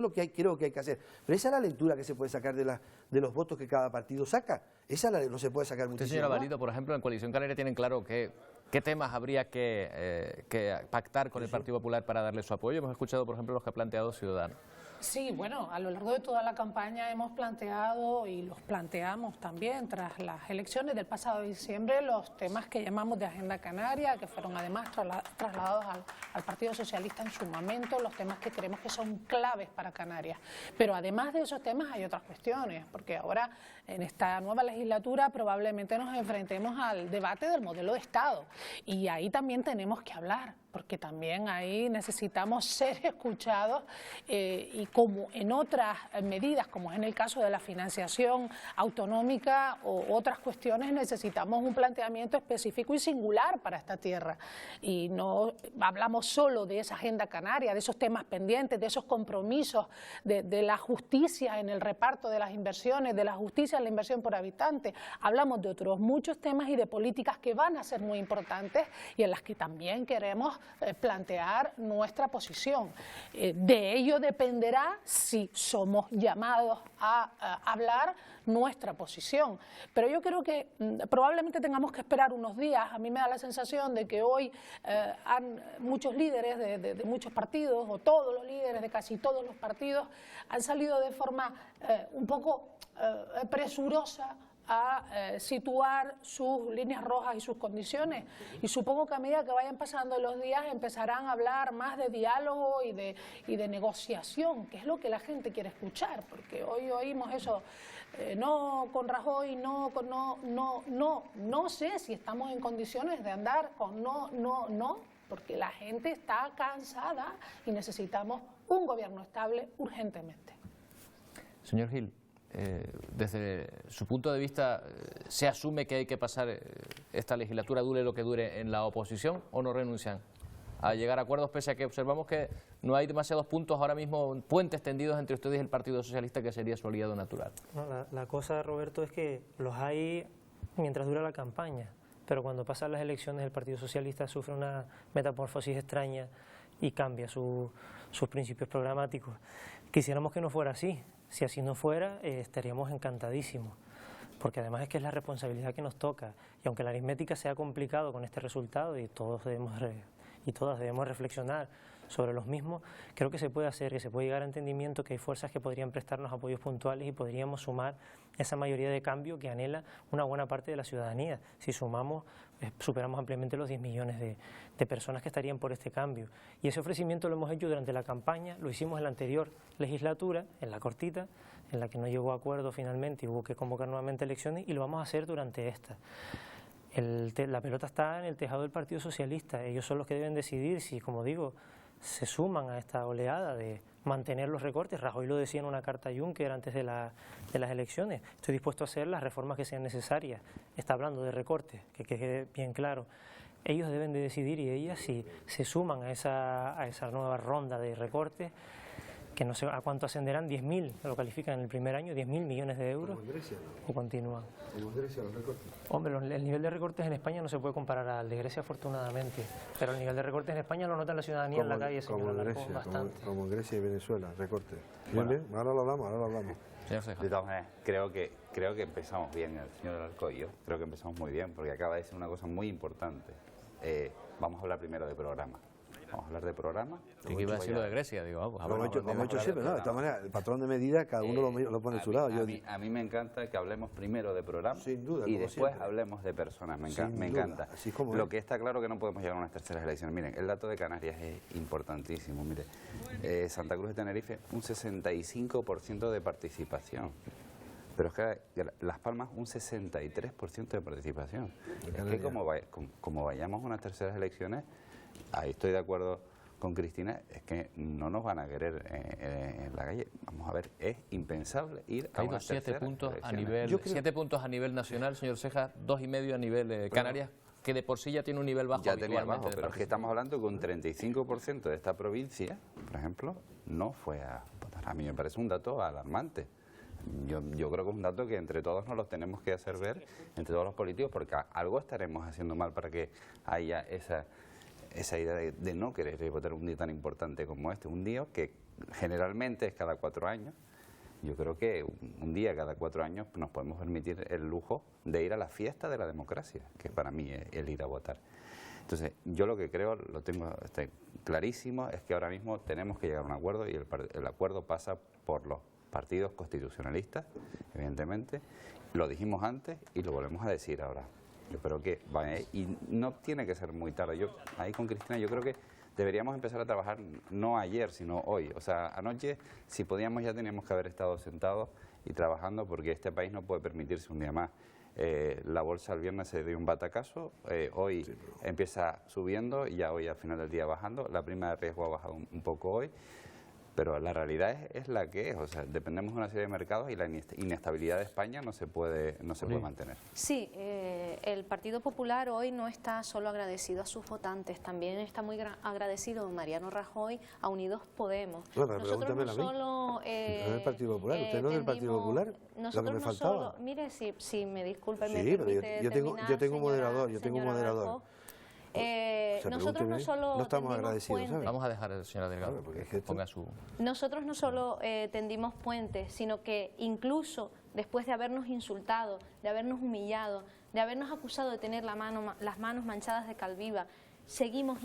L: lo que creo que hay que hacer. Pero esa es la lectura que se puede sacar de los votos que cada partido saca. Esa no se puede sacar muchísimo.
A: Señora Valido, por ejemplo, en Coalición Canaria tienen claro qué temas habría que pactar con el Partido Popular para darle su apoyo. Hemos escuchado, por ejemplo, los que ha planteado Ciudadanos.
O: Sí, bueno, a lo largo de toda la campaña hemos planteado y los planteamos también tras las elecciones del pasado diciembre los temas que llamamos de Agenda Canaria, que fueron además trasladados al Partido Socialista en su momento, los temas que creemos que son claves para Canarias. Pero además de esos temas hay otras cuestiones, porque ahora en esta nueva legislatura probablemente nos enfrentemos al debate del modelo de Estado y ahí también tenemos que hablar, porque también ahí necesitamos ser escuchados y como en otras medidas, como es en el caso de la financiación autonómica o otras cuestiones, necesitamos un planteamiento específico y singular para esta tierra. Y no hablamos solo de esa agenda canaria, de esos temas pendientes, de esos compromisos, de la justicia en el reparto de las inversiones, de la justicia en la inversión por habitante. Hablamos de otros muchos temas y de políticas que van a ser muy importantes y en las que también queremos plantear nuestra posición. De ello dependerá si somos llamados a hablar nuestra posición. Pero yo creo que probablemente tengamos que esperar unos días. A mí me da la sensación de que hoy muchos líderes de muchos partidos, o todos los líderes de casi todos los partidos, han salido de forma un poco presurosa a situar sus líneas rojas y sus condiciones. Y supongo que a medida que vayan pasando los días empezarán a hablar más de diálogo y de negociación, que es lo que la gente quiere escuchar, porque hoy oímos eso, no con Rajoy, no sé si estamos en condiciones de andar con no, porque la gente está cansada y necesitamos un gobierno estable urgentemente.
A: Señor Gil, desde su punto de vista, ¿se asume que hay que pasar esta legislatura, dure lo que dure, en la oposición, o no renuncian a llegar a acuerdos, pese a que observamos que no hay demasiados puntos ahora mismo, puentes tendidos entre ustedes y el Partido Socialista, que sería su aliado natural?
M: No, la cosa, Roberto, es que los hay mientras dura la campaña, pero cuando pasan las elecciones el Partido Socialista sufre una metamorfosis extraña y cambia sus principios programáticos. Quisiéramos que no fuera así. Si así no fuera, estaríamos encantadísimos, porque además es que es la responsabilidad que nos toca, y aunque la aritmética sea complicado con este resultado, y todas debemos reflexionar sobre los mismos, creo que se puede hacer, que se puede llegar a entendimiento, que hay fuerzas que podrían prestarnos apoyos puntuales y podríamos sumar esa mayoría de cambio que anhela una buena parte de la ciudadanía. Si sumamos, superamos ampliamente los 10 millones de personas que estarían por este cambio. Y ese ofrecimiento lo hemos hecho durante la campaña, lo hicimos en la anterior legislatura, en la cortita, en la que no llegó a acuerdo finalmente y hubo que convocar nuevamente elecciones, y lo vamos a hacer durante esta. La pelota está en el tejado del Partido Socialista, ellos son los que deben decidir si, como digo, se suman a esta oleada de mantener los recortes. Rajoy lo decía en una carta a Juncker antes de las elecciones: estoy dispuesto a hacer las reformas que sean necesarias. Está hablando de recortes, que quede bien claro. Ellos deben de decidir, y ellas, si se suman a esa nueva ronda de recortes, que no sé a cuánto ascenderán, 10.000, lo califican en el primer año, 10.000 millones de euros,
L: ¿Como en Grecia, no?
M: ¿O continúan?
L: ¿Como en Grecia los recortes?
M: Hombre, el nivel de recortes en España no se puede comparar al de Grecia, afortunadamente, pero el nivel de recortes en España lo nota la ciudadanía en la calle, señor Alarcón, bastante.
L: Como en Grecia y Venezuela, recortes. Bien, ahora lo hablamos.
N: De todas maneras, creo que empezamos bien, el señor Alarcón y yo, creo que empezamos muy bien, porque acaba de decir una cosa muy importante. Vamos a hablar primero de programa. Vamos a hablar de programa.
A: ¿Qué iba a decir lo de Grecia? Digo,
L: lo hemos hecho siempre, ¿no? De todas maneras, el patrón de medida, cada uno lo pone a su lado.
N: A mí me encanta que hablemos primero de programa,
L: sin duda,
N: y después hablemos de personas. Me encanta.
L: Así como
N: lo que está claro que no podemos llegar a unas terceras elecciones. Miren, el dato de Canarias es importantísimo. Mire, Santa Cruz de Tenerife, un 65% de participación. Pero es que Las Palmas, un 63% de participación. Es que como vayamos a unas terceras elecciones, ahí estoy de acuerdo con Cristina, es que no nos van a querer en la calle. Vamos a ver, es impensable ir a unas terceras elecciones.
A: 7 puntos a nivel nacional, señor Ceja, 2,5 a nivel Canarias, que de por sí ya tiene un nivel bajo.
N: Ya tenía bajo, pero es que estamos hablando que un 35% de esta provincia, por ejemplo, no fue a votar. A mí me parece un dato alarmante. Yo creo que es un dato que entre todos nos lo tenemos que hacer ver, entre todos los políticos, porque algo estaremos haciendo mal para que haya esa idea de no querer votar un día tan importante como este, un día que generalmente es cada 4 años. Yo creo que un día cada 4 años nos podemos permitir el lujo de ir a la fiesta de la democracia, que para mí es el ir a votar. Entonces, yo lo que creo, lo tengo clarísimo, es que ahora mismo tenemos que llegar a un acuerdo, y el acuerdo pasa por los partidos constitucionalistas, evidentemente. Lo dijimos antes y lo volvemos a decir ahora. Yo creo que y no tiene que ser muy tarde. Yo ahí con Cristina, yo creo que deberíamos empezar a trabajar no ayer, sino hoy. O sea, anoche, si podíamos, ya teníamos que haber estado sentados y trabajando, porque este país no puede permitirse un día más. La bolsa el viernes se dio un batacazo, hoy empieza subiendo y ya hoy al final del día bajando. La prima de riesgo ha bajado un poco hoy. Pero la realidad es la que es, o sea, dependemos de una serie de mercados y la inestabilidad de España no se puede mantener.
K: Sí, el Partido Popular hoy no está solo agradecido a sus votantes, también está muy agradecido Mariano Rajoy a Unidos Podemos.
L: Bueno, nosotros no solo... ¿El Partido Popular? ¿Usted no es del Partido Popular?
K: Nosotros
L: lo que me faltaba.
K: Mire, si me disculpa,
L: sí, me permite yo tengo un moderador,
K: nosotros no solo
L: no estamos agradecidos, ¿sabes?
A: Vamos a dejar al señor Delgado que ponga su...
K: Nosotros no solo tendimos puentes, sino que incluso después de habernos insultado, de habernos humillado, de habernos acusado de tener las manos manchadas de cal viva, seguimos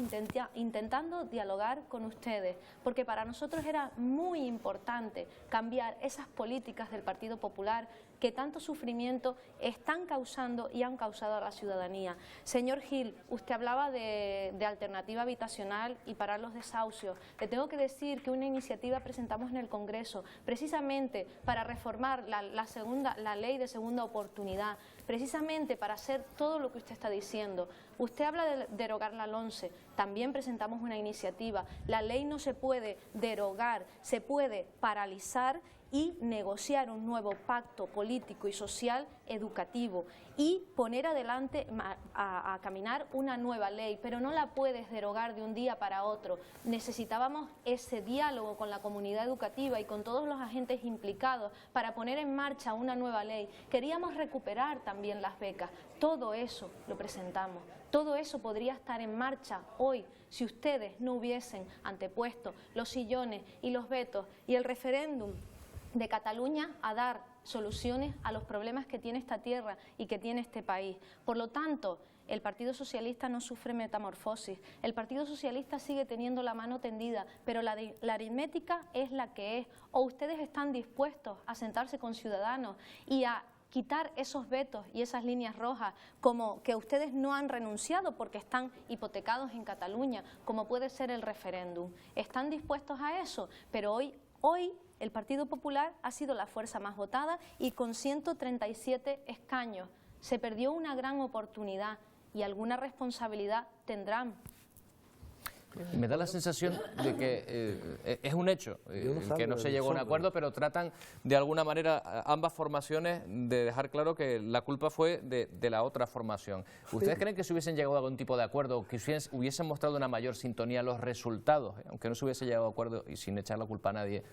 K: intentando dialogar con ustedes, porque para nosotros era muy importante cambiar esas políticas del Partido Popular que tanto sufrimiento están causando y han causado a la ciudadanía. Señor Gil, usted hablaba de alternativa habitacional y parar los desahucios. Le tengo que decir que una iniciativa presentamos en el Congreso precisamente para reformar la ley de segunda oportunidad, precisamente para hacer todo lo que usted está diciendo. Usted habla de derogar la LONCE, también presentamos una iniciativa. La ley no se puede derogar, se puede paralizar y negociar un nuevo pacto político y social educativo y poner adelante a caminar una nueva ley, pero no la puedes derogar de un día para otro. Necesitábamos ese diálogo con la comunidad educativa y con todos los agentes implicados para poner en marcha una nueva ley. Queríamos recuperar también las becas. Todo eso lo presentamos. Todo eso podría estar en marcha hoy si ustedes no hubiesen antepuesto los sillones y los vetos y el referéndum de Cataluña a dar soluciones a los problemas que tiene esta tierra y que tiene este país. Por lo tanto, el Partido Socialista no sufre metamorfosis. El Partido Socialista sigue teniendo la mano tendida, pero la aritmética es la que es. O ustedes están dispuestos a sentarse con Ciudadanos y a quitar esos vetos y esas líneas rojas, como que ustedes no han renunciado porque están hipotecados en Cataluña, como puede ser el referéndum. Están dispuestos a eso, pero hoy el Partido Popular ha sido la fuerza más votada y con 137 escaños. Se perdió una gran oportunidad y alguna responsabilidad tendrán.
A: Me da la sensación de que es un hecho, que no se llegó a un acuerdo, pero tratan de alguna manera ambas formaciones de dejar claro que la culpa fue de la otra formación. ¿Ustedes creen que si hubiesen llegado a algún tipo de acuerdo, que hubiesen mostrado una mayor sintonía los resultados, aunque no se hubiese llegado a acuerdo y sin echar la culpa a nadie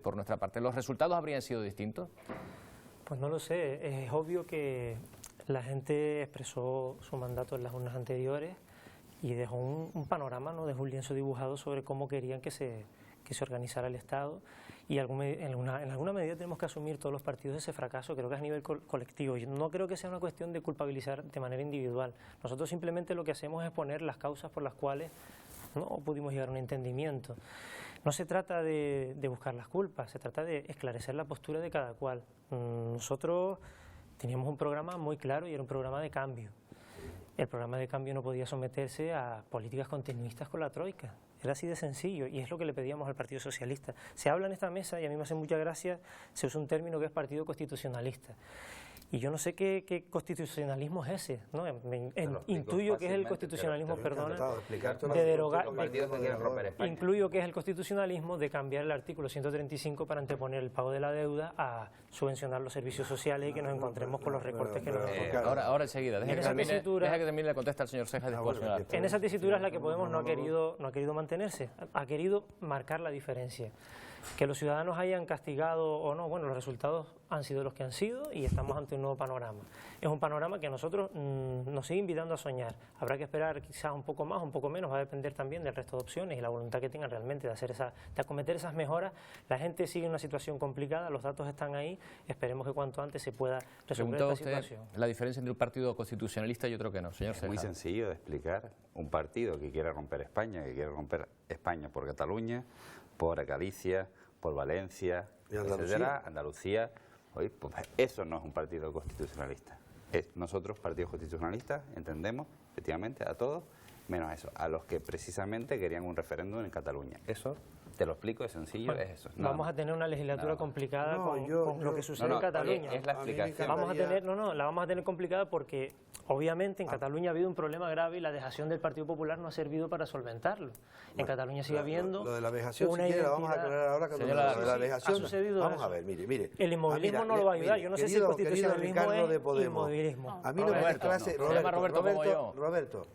A: por nuestra parte, los resultados habrían sido distintos?
M: Pues no lo sé, es obvio que la gente expresó su mandato en las urnas anteriores y dejó un panorama, ¿no? Dejó un lienzo dibujado sobre cómo querían que se organizara el Estado y en alguna medida tenemos que asumir todos los partidos ese fracaso, creo que es a nivel colectivo. Yo no creo que sea una cuestión de culpabilizar de manera individual. Nosotros simplemente lo que hacemos es poner las causas por las cuales no pudimos llegar a un entendimiento. No se trata de buscar las culpas, se trata de esclarecer la postura de cada cual. Nosotros teníamos un programa muy claro y era un programa de cambio. El programa de cambio no podía someterse a políticas continuistas con la Troika. Era así de sencillo y es lo que le pedíamos al Partido Socialista. Se habla en esta mesa, y a mí me hace mucha gracia, se usa un término que es partido constitucionalista. Y yo no sé qué constitucionalismo es ese, ¿no? Intuyo que es el constitucionalismo, de derogar, incluyo que es el constitucionalismo de cambiar el artículo 135 para anteponer el pago de la deuda a subvencionar los servicios sociales y que nos encontremos con los recortes que nos encontramos.
A: Ahora enseguida, deja que termine la contesta el señor Ceja después.
M: En esa tesitura es la que Podemos no ha querido mantenerse, ha querido marcar la diferencia. Que los ciudadanos hayan castigado o no, bueno, los resultados han sido los que han sido y estamos ante un nuevo panorama. Es un panorama que a nosotros nos sigue invitando a soñar. Habrá que esperar quizás un poco más, un poco menos, va a depender también del resto de opciones y la voluntad que tengan realmente de acometer esas mejoras. La gente sigue en una situación complicada, los datos están ahí, esperemos que cuanto antes se pueda resolver esta situación.
A: La diferencia entre un partido constitucionalista y otro que no, señor Ceja.
N: Es muy sencillo de explicar. Un partido que quiera romper España, que quiere romper España por Cataluña, por Galicia, por Valencia, etcétera, Andalucía. Hoy, pues eso no es un partido constitucionalista. Nosotros, partidos constitucionalistas, entendemos, efectivamente, a todos, menos eso, a los que precisamente querían un referéndum en Cataluña. Eso, te lo explico, es sencillo,
M: bueno,
N: es eso.
M: Vamos a tener una legislatura complicada con lo que sucede en Cataluña.
N: Es la explicación.
M: La vamos a tener complicada porque, obviamente, en Cataluña ha habido un problema grave y la dejación del Partido Popular no ha servido para solventarlo. En Cataluña sigue habiendo
L: lo de la vejación,
M: una
L: si quiere, la vamos a aclarar ahora. Que lo de la vejación,
M: ha sucedido
L: vamos a ver, mire.
M: El inmovilismo no lo va a ayudar. Yo no sé si el constitucionalismo es inmovilismo.
L: A mí no me des clase, Roberto.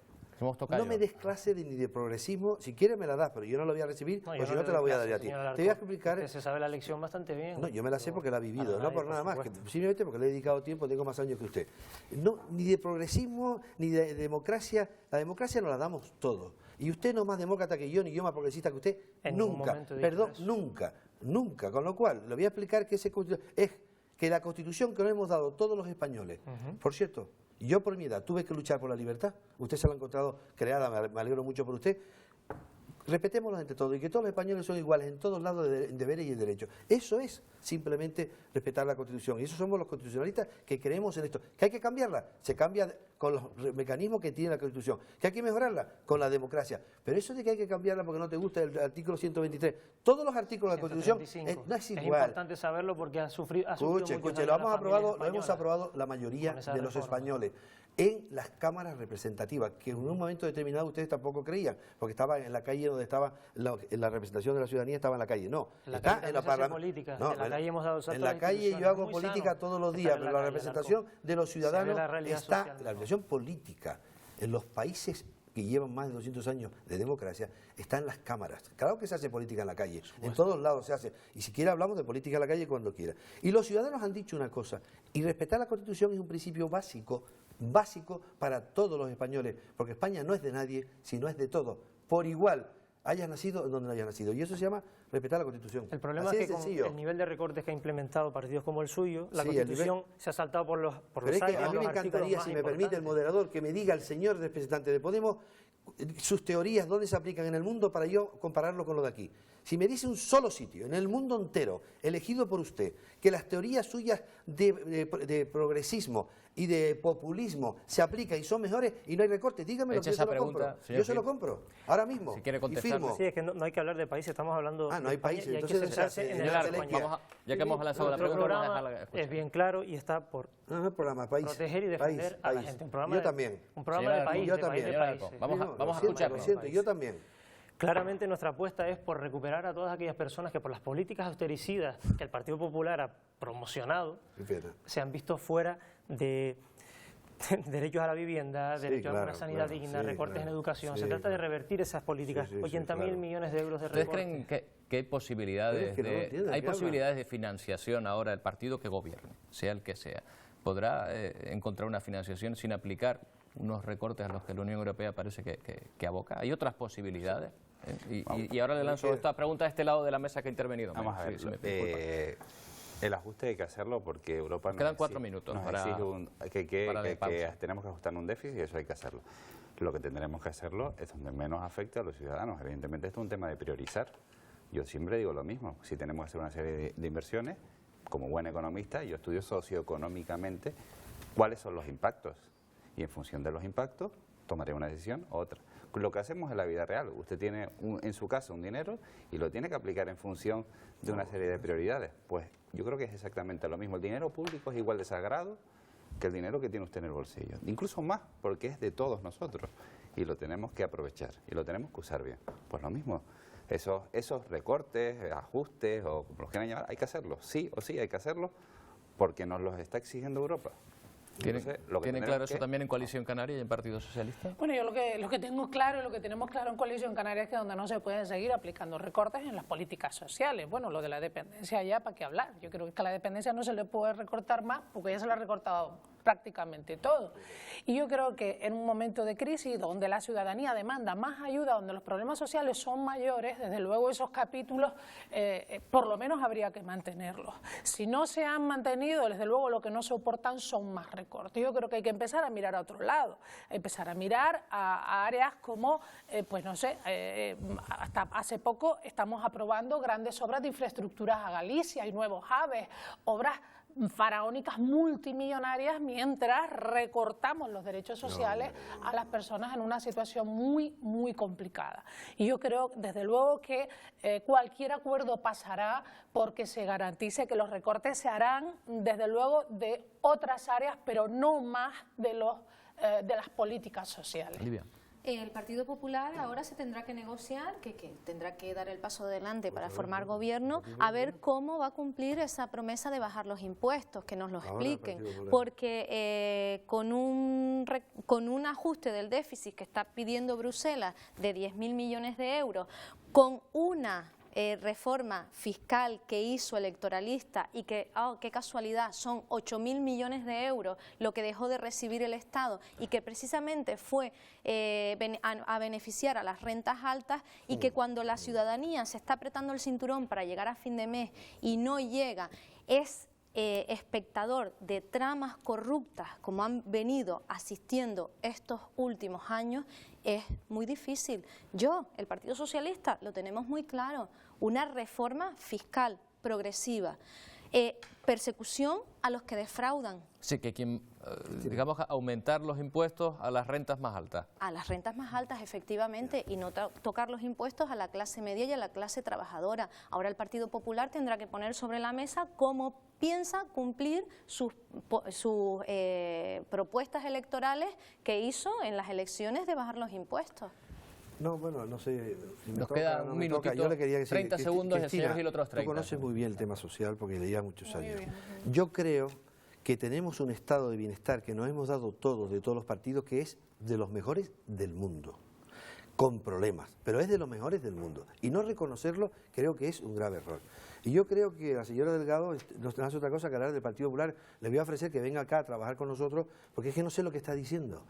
L: No me des clase ni de progresismo, si quieres me la das, pero yo no la voy a recibir, pues si no te la voy a dar a ti. Te voy a explicar.
M: Se sabe la lección bastante bien.
L: No, yo me la sé porque la he vivido, no por nada más, simplemente porque le he dedicado tiempo, tengo más años que usted. No, ni de progresismo, ni de democracia, la democracia nos la damos todos. Y usted no es más demócrata que yo, ni yo más progresista que usted, nunca, nunca. Con lo cual, le voy a explicar que es que la Constitución que nos hemos dado todos los españoles, por cierto, yo por mi edad tuve que luchar por la libertad, usted se la ha encontrado creada, me alegro mucho por usted. Respetémoslos entre todos y que todos los españoles son iguales en todos lados de deberes y derechos. Eso es simplemente respetar la Constitución y eso somos los constitucionalistas que creemos en esto. ¿Que hay que cambiarla? Se cambia con los mecanismos que tiene la Constitución. ¿Que hay que mejorarla? Con la democracia. Pero eso de que hay que cambiarla porque no te gusta el artículo 123, todos los artículos de la Constitución no es igual.
M: Es importante saberlo porque ha sufrido
L: Escuche, lo hemos aprobado la mayoría de los españoles en las cámaras representativas, que en un momento determinado ustedes tampoco creían, porque estaba en la calle donde estaba la representación de la ciudadanía, estaba en la calle. No, está en la
M: política. En la calle hemos dado
L: en la calle yo hago política todos los días, pero la representación de los ciudadanos está, la representación política en los países que llevan más de 200 años de democracia, está en las cámaras. Claro que se hace política en la calle, en todos lados se hace. Y si quiere hablamos de política en la calle cuando quiera. Y los ciudadanos han dicho una cosa, y respetar la Constitución es un principio básico para todos los españoles, porque España no es de nadie, sino es de todos, por igual, hayas nacido donde no hayas nacido. Y eso se llama respetar la Constitución.
M: El problema es que con el nivel de recortes que ha implementado partidos como el suyo, la Constitución se ha saltado por los
L: Pero es que a mí me encantaría, si me permite el moderador, que me diga el señor representante de Podemos sus teorías, dónde se aplican en el mundo, para yo compararlo con lo de aquí. Si me dice un solo sitio, en el mundo entero, elegido por usted, que las teorías suyas de progresismo y de populismo se aplican y son mejores y no hay recortes, dígamelo, que yo se lo compro. Yo se lo compro, ahora mismo.
A: Si quiere
L: y
A: contestar.
L: firmo.
M: Sí, es que no hay que hablar de países, estamos hablando
L: no hay países,
M: y hay
L: entonces
M: que centrarse en el
A: ya que hemos lanzado la pregunta,
M: programa
A: vamos a dejarla
M: es bien claro y está por
L: programa, país,
M: proteger y defender a la gente. Un programa
L: yo también.
M: Un programa de país,
L: yo
M: de
L: también.
M: países.
A: Vamos a escuchar.
L: Lo siento, yo también.
M: Claramente nuestra apuesta es por recuperar a todas aquellas personas que por las políticas austericidas que el Partido Popular ha promocionado se han visto fuera de derechos a la vivienda, derechos a una sanidad digna, recortes en educación. Se trata de revertir esas políticas. 80.000 millones de euros de recortes.
A: ¿Ustedes creen que hay posibilidades, de financiación ahora del partido que gobierne, sea el que sea? ¿Podrá encontrar una financiación sin aplicar unos recortes a los que la Unión Europea parece que aboca? ¿Hay otras posibilidades? Y ahora le lanzo esta pregunta a este lado de la mesa que ha intervenido.
N: Vamos a ver, el ajuste hay que hacerlo porque Europa
A: quedan 4 minutos
N: para que tenemos que ajustar un déficit y eso hay que hacerlo. Lo que tendremos que hacerlo es donde menos afecte a los ciudadanos. Evidentemente esto es un tema de priorizar. Yo siempre digo lo mismo, si tenemos que hacer una serie de inversiones, como buen economista, yo estudio socioeconómicamente cuáles son los impactos y en función de los impactos tomaré una decisión u otra. Lo que hacemos en la vida real, usted tiene en su casa un dinero y lo tiene que aplicar en función de una serie de prioridades. Pues yo creo que es exactamente lo mismo. El dinero público es igual de sagrado que el dinero que tiene usted en el bolsillo. Incluso más, porque es de todos nosotros y lo tenemos que aprovechar y lo tenemos que usar bien. Pues lo mismo, esos recortes, ajustes o como los quieran llamar, hay que hacerlo. Sí o sí hay que hacerlo porque nos los está exigiendo Europa.
A: ¿Tienen claro eso también en Coalición Canaria y en Partido Socialista?
O: Bueno, yo lo que tengo claro y lo que tenemos claro en Coalición Canaria es que donde no se pueden seguir aplicando recortes en las políticas sociales. Bueno, lo de la dependencia ya, ¿para qué hablar? Yo creo que a la dependencia no se le puede recortar más porque ya se le ha recortado prácticamente todo. Y yo creo que en un momento de crisis donde la ciudadanía demanda más ayuda, donde los problemas sociales son mayores, desde luego esos capítulos por lo menos habría que mantenerlos. Si no se han mantenido, desde luego lo que no soportan son más recortes. Yo creo que hay que empezar a mirar a otro lado, empezar a mirar a áreas como, pues no sé, hasta hace poco estamos aprobando grandes obras de infraestructuras a Galicia y nuevos AVEs, obras faraónicas multimillonarias mientras recortamos los derechos sociales a las personas en una situación muy, muy complicada. Y yo creo, desde luego, que cualquier acuerdo pasará porque se garantice que los recortes se harán, desde luego, de otras áreas, pero no más de las políticas sociales.
A: Olivia.
K: El Partido Popular ahora se tendrá que negociar, que tendrá que dar el paso adelante para formar gobierno, a ver cómo va a cumplir esa promesa de bajar los impuestos, que nos lo expliquen, porque con un ajuste del déficit que está pidiendo Bruselas de 10.000 millones de euros, con una reforma fiscal que hizo electoralista y que, qué casualidad, son 8.000 millones de euros lo que dejó de recibir el Estado y que precisamente fue a beneficiar a las rentas altas y que cuando la ciudadanía se está apretando el cinturón para llegar a fin de mes y no llega, es espectador de tramas corruptas como han venido asistiendo estos últimos años, es muy difícil. El Partido Socialista, lo tenemos muy claro, una reforma fiscal progresiva, persecución a los que defraudan.
A: Sí, que digamos, aumentar los impuestos a las rentas más altas.
K: A las rentas más altas, efectivamente, y no tocar los impuestos a la clase media y a la clase trabajadora. Ahora el Partido Popular tendrá que poner sobre la mesa cómo piensa cumplir sus propuestas electorales que hizo en las elecciones de bajar los impuestos.
L: No, bueno, no sé. Si
A: Nos queda un minutito,
L: yo le quería decir,
A: 30 segundos y el señor Gil otros 30.
L: Tú conoces muy bien el tema social porque leía muchos años. Yo creo que tenemos un estado de bienestar que nos hemos dado todos, de todos los partidos, que es de los mejores del mundo, con problemas, pero es de los mejores del mundo. Y no reconocerlo creo que es un grave error. Y yo creo que la señora Delgado no hace otra cosa que hablar del Partido Popular. Le voy a ofrecer que venga acá a trabajar con nosotros, porque es que no sé lo que está diciendo.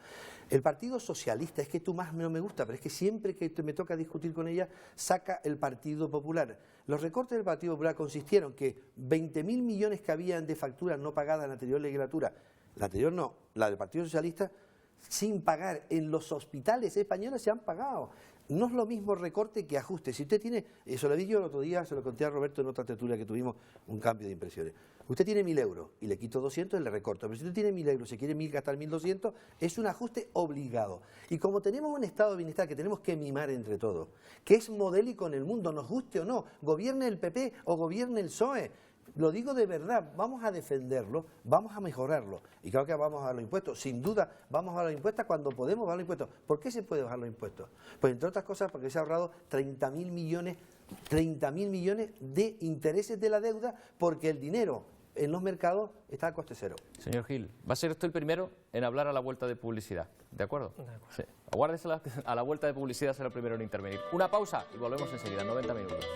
L: El Partido Socialista, es que tú más no me gusta, pero es que siempre que me toca discutir con ella, saca el Partido Popular. Los recortes del Partido Popular consistieron que 20.000 millones que habían de facturas no pagadas en la anterior legislatura, la anterior no, la del Partido Socialista, sin pagar en los hospitales españoles se han pagado. No es lo mismo recorte que ajuste. Si usted tiene, eso lo vi yo el otro día, se lo conté a Roberto en otra tertulia que tuvimos, un cambio de impresiones. Usted tiene 1.000 euros y le quito 200 y le recorto. Pero si usted tiene 1.000 euros y se quiere gastar 1.200, es un ajuste obligado. Y como tenemos un estado de bienestar que tenemos que mimar entre todos, que es modélico en el mundo, nos guste o no, gobierne el PP o gobierne el PSOE, lo digo de verdad, vamos a defenderlo, vamos a mejorarlo. Y claro que vamos a bajar los impuestos, sin duda vamos a bajar los impuestos cuando podemos bajar los impuestos. ¿Por qué se puede bajar los impuestos? Pues entre otras cosas porque se ha ahorrado 30.000 millones de intereses de la deuda, porque el dinero en los mercados está a coste cero.
A: Señor Gil, va a ser usted el primero en hablar a la vuelta de publicidad, ¿de acuerdo? Sí. Aguárdese a la vuelta de publicidad, será el primero en intervenir. Una pausa y volvemos enseguida, 90 minutos.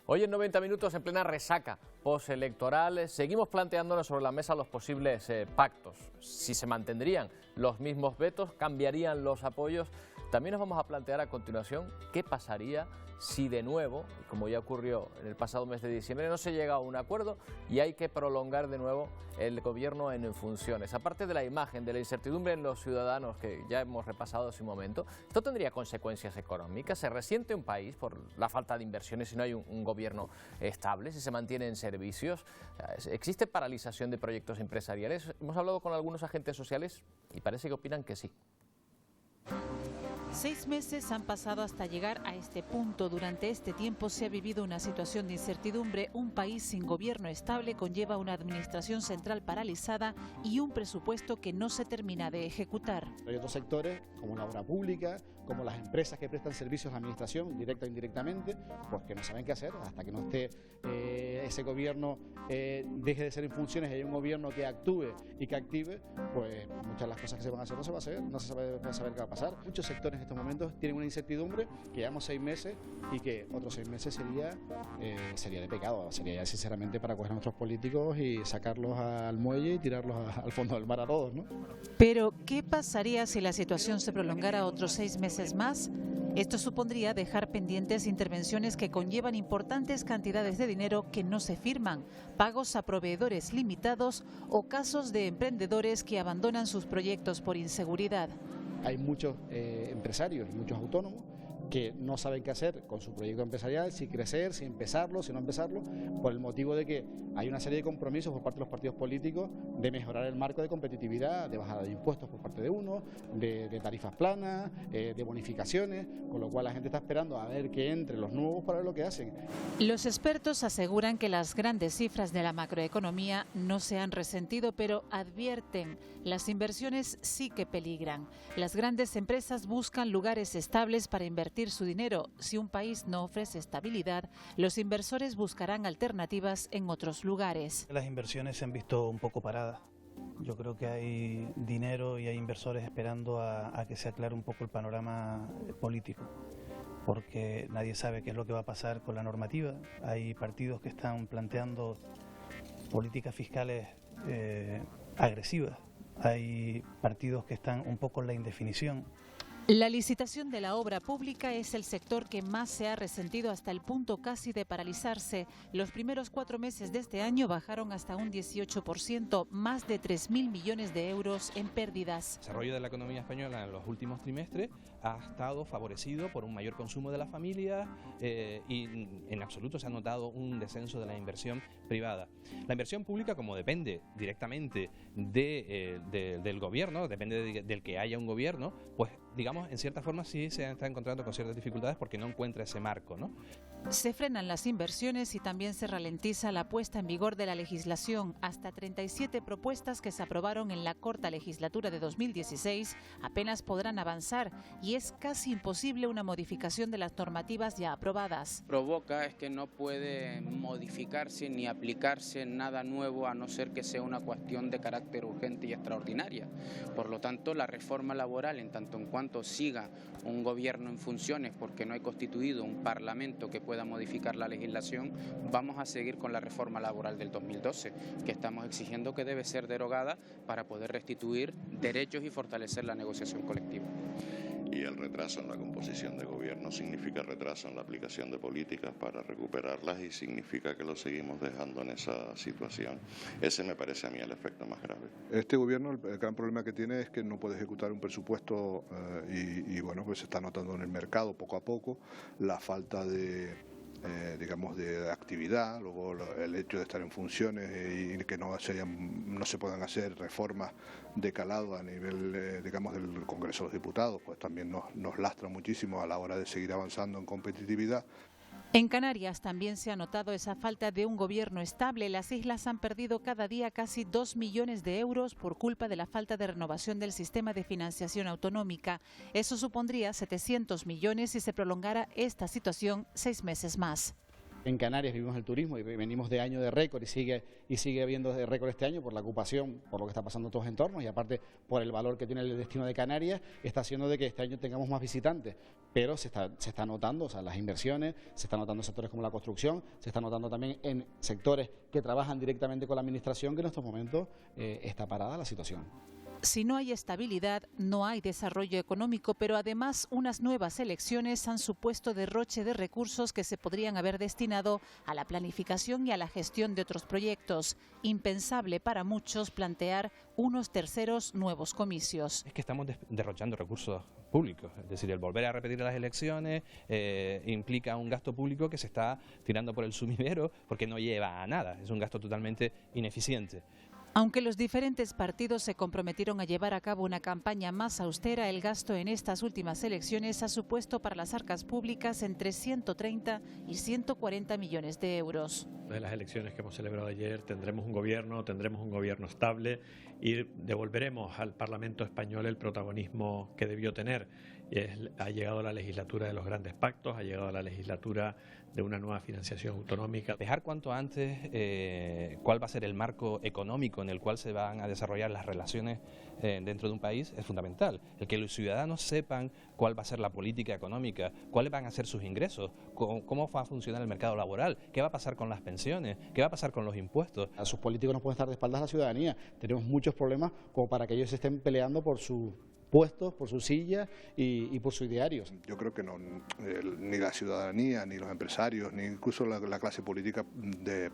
A: Hoy en 90 minutos, en plena resaca postelectoral, seguimos planteándonos sobre la mesa los posibles pactos. Si se mantendrían los mismos vetos, cambiarían los apoyos. También nos vamos a plantear a continuación qué pasaría si de nuevo, como ya ocurrió en el pasado mes de diciembre, no se llega a un acuerdo y hay que prolongar de nuevo el gobierno en funciones. Aparte de la imagen, de la incertidumbre en los ciudadanos que ya hemos repasado hace un momento, ¿esto tendría consecuencias económicas? ¿Se resiente un país por la falta de inversiones si no hay un gobierno estable, si se mantienen servicios? ¿Existe paralización de proyectos empresariales? Hemos hablado con algunos agentes sociales y parece que opinan que sí.
P: 6 meses han pasado hasta llegar a este punto. Durante este tiempo se ha vivido una situación de incertidumbre. Un país sin gobierno estable conlleva una administración central paralizada y un presupuesto que no se termina de ejecutar.
Q: Hay otros sectores, como la obra pública, como las empresas que prestan servicios a la administración, directa o indirectamente, pues que no saben qué hacer hasta que no esté ese gobierno deje de ser en funciones y hay un gobierno que actúe y que active, pues muchas de las cosas que se van a hacer no se va a hacer, no se va a saber qué va a pasar. Muchos sectores en estos momentos tienen una incertidumbre que llevamos 6 meses y que otros 6 meses sería de pecado, sería ya sinceramente para coger a nuestros políticos y sacarlos al muelle y tirarlos al fondo del mar a todos, ¿no?
P: Pero, ¿qué pasaría si la situación se prolongara otros 6 meses más? Esto supondría dejar pendientes intervenciones que conllevan importantes cantidades de dinero que no se firman, pagos a proveedores limitados o casos de emprendedores que abandonan sus proyectos por inseguridad.
Q: Hay muchos empresarios, muchos autónomos que no saben qué hacer con su proyecto empresarial, si crecer, si empezarlo, si no empezarlo, por el motivo de que hay una serie de compromisos por parte de los partidos políticos de mejorar el marco de competitividad, de bajada de impuestos por parte de uno, de tarifas planas, de bonificaciones, con lo cual la gente está esperando a ver que entre los nuevos para ver lo que hacen.
P: Los expertos aseguran que las grandes cifras de la macroeconomía no se han resentido, pero advierten, las inversiones sí que peligran. Las grandes empresas buscan lugares estables para invertir su dinero. Si un país no ofrece estabilidad, los inversores buscarán alternativas en otros lugares.
R: Las inversiones se han visto un poco paradas. Yo creo que hay dinero y hay inversores esperando a que se aclare un poco el panorama político, porque nadie sabe qué es lo que va a pasar con la normativa. Hay partidos que están planteando políticas fiscales agresivas, hay partidos que están un poco en la indefinición.
P: La licitación de la obra pública es el sector que más se ha resentido hasta el punto casi de paralizarse. Los primeros 4 meses de este año bajaron hasta un 18%, más de 3.000 millones de euros en pérdidas.
S: El desarrollo de la economía española en los últimos trimestres ha estado favorecido por un mayor consumo de la familia y en absoluto se ha notado un descenso de la inversión privada. La inversión pública, como depende directamente del gobierno, depende del que haya un gobierno, pues digamos, en cierta forma sí se está encontrando con ciertas dificultades porque no encuentra ese marco, ¿no?
P: Se frenan las inversiones y también se ralentiza la puesta en vigor de la legislación. Hasta 37 propuestas que se aprobaron en la corta legislatura de 2016 apenas podrán avanzar y es casi imposible una modificación de las normativas ya aprobadas.
T: Provoca es que no puede modificarse ni aplicarse nada nuevo a no ser que sea una cuestión de carácter urgente y extraordinaria. Por lo tanto, la reforma laboral, en tanto en cuanto siga un gobierno en funciones porque no hay constituido un parlamento que pueda modificar la legislación, vamos a seguir con la reforma laboral del 2012, que estamos exigiendo que debe ser derogada para poder restituir derechos y fortalecer la negociación colectiva.
U: Y el retraso en la composición de gobierno significa retraso en la aplicación de políticas para recuperarlas y significa que lo seguimos dejando en esa situación. Ese me parece a mí el efecto más grave.
V: Este gobierno, el gran problema que tiene es que no puede ejecutar un presupuesto y bueno, pues se está notando en el mercado poco a poco la falta de actividad, luego el hecho de estar en funciones y que no se puedan hacer reformas de calado a nivel, del Congreso de los Diputados, pues también nos lastra muchísimo a la hora de seguir avanzando en competitividad.
P: En Canarias también se ha notado esa falta de un gobierno estable. Las islas han perdido cada día casi 2 millones de euros por culpa de la falta de renovación del sistema de financiación autonómica. Eso supondría 700 millones si se prolongara esta situación 6 meses más.
Q: En Canarias vivimos el turismo y venimos de año de récord y sigue habiendo de récord este año por la ocupación, por lo que está pasando en otros entornos y aparte por el valor que tiene el destino de Canarias, está haciendo de que este año tengamos más visitantes, pero se está notando, o sea, las inversiones, se está notando en sectores como la construcción, se está notando también en sectores que trabajan directamente con la administración, que en estos momentos está parada la situación.
P: Si no hay estabilidad, no hay desarrollo económico, pero además unas nuevas elecciones han supuesto derroche de recursos que se podrían haber destinado a la planificación y a la gestión de otros proyectos. Impensable para muchos plantear unos terceros nuevos comicios.
S: Es que estamos derrochando recursos públicos, es decir, el volver a repetir las elecciones implica un gasto público que se está tirando por el sumidero porque no lleva a nada, es un gasto totalmente ineficiente.
P: Aunque los diferentes partidos se comprometieron a llevar a cabo una campaña más austera, el gasto en estas últimas elecciones ha supuesto para las arcas públicas entre 130 y 140 millones de euros.
W: De las elecciones que hemos celebrado ayer tendremos un gobierno estable y devolveremos al Parlamento español el protagonismo que debió tener. Ha llegado la legislatura de los grandes pactos, ha llegado la legislatura de una nueva financiación autonómica.
S: Dejar cuanto antes cuál va a ser el marco económico en el cual se van a desarrollar las relaciones dentro de un país es fundamental. El que los ciudadanos sepan cuál va a ser la política económica, cuáles van a ser sus ingresos, cómo va a funcionar el mercado laboral, qué va a pasar con las pensiones, qué va a pasar con los impuestos.
Q: A sus políticos no pueden estar de espaldas a la ciudadanía. Tenemos muchos problemas como para que ellos estén peleando por sus puestos, por sus sillas y por sus idearios.
V: Yo creo que ni la ciudadanía, ni los empresarios, ni incluso la clase política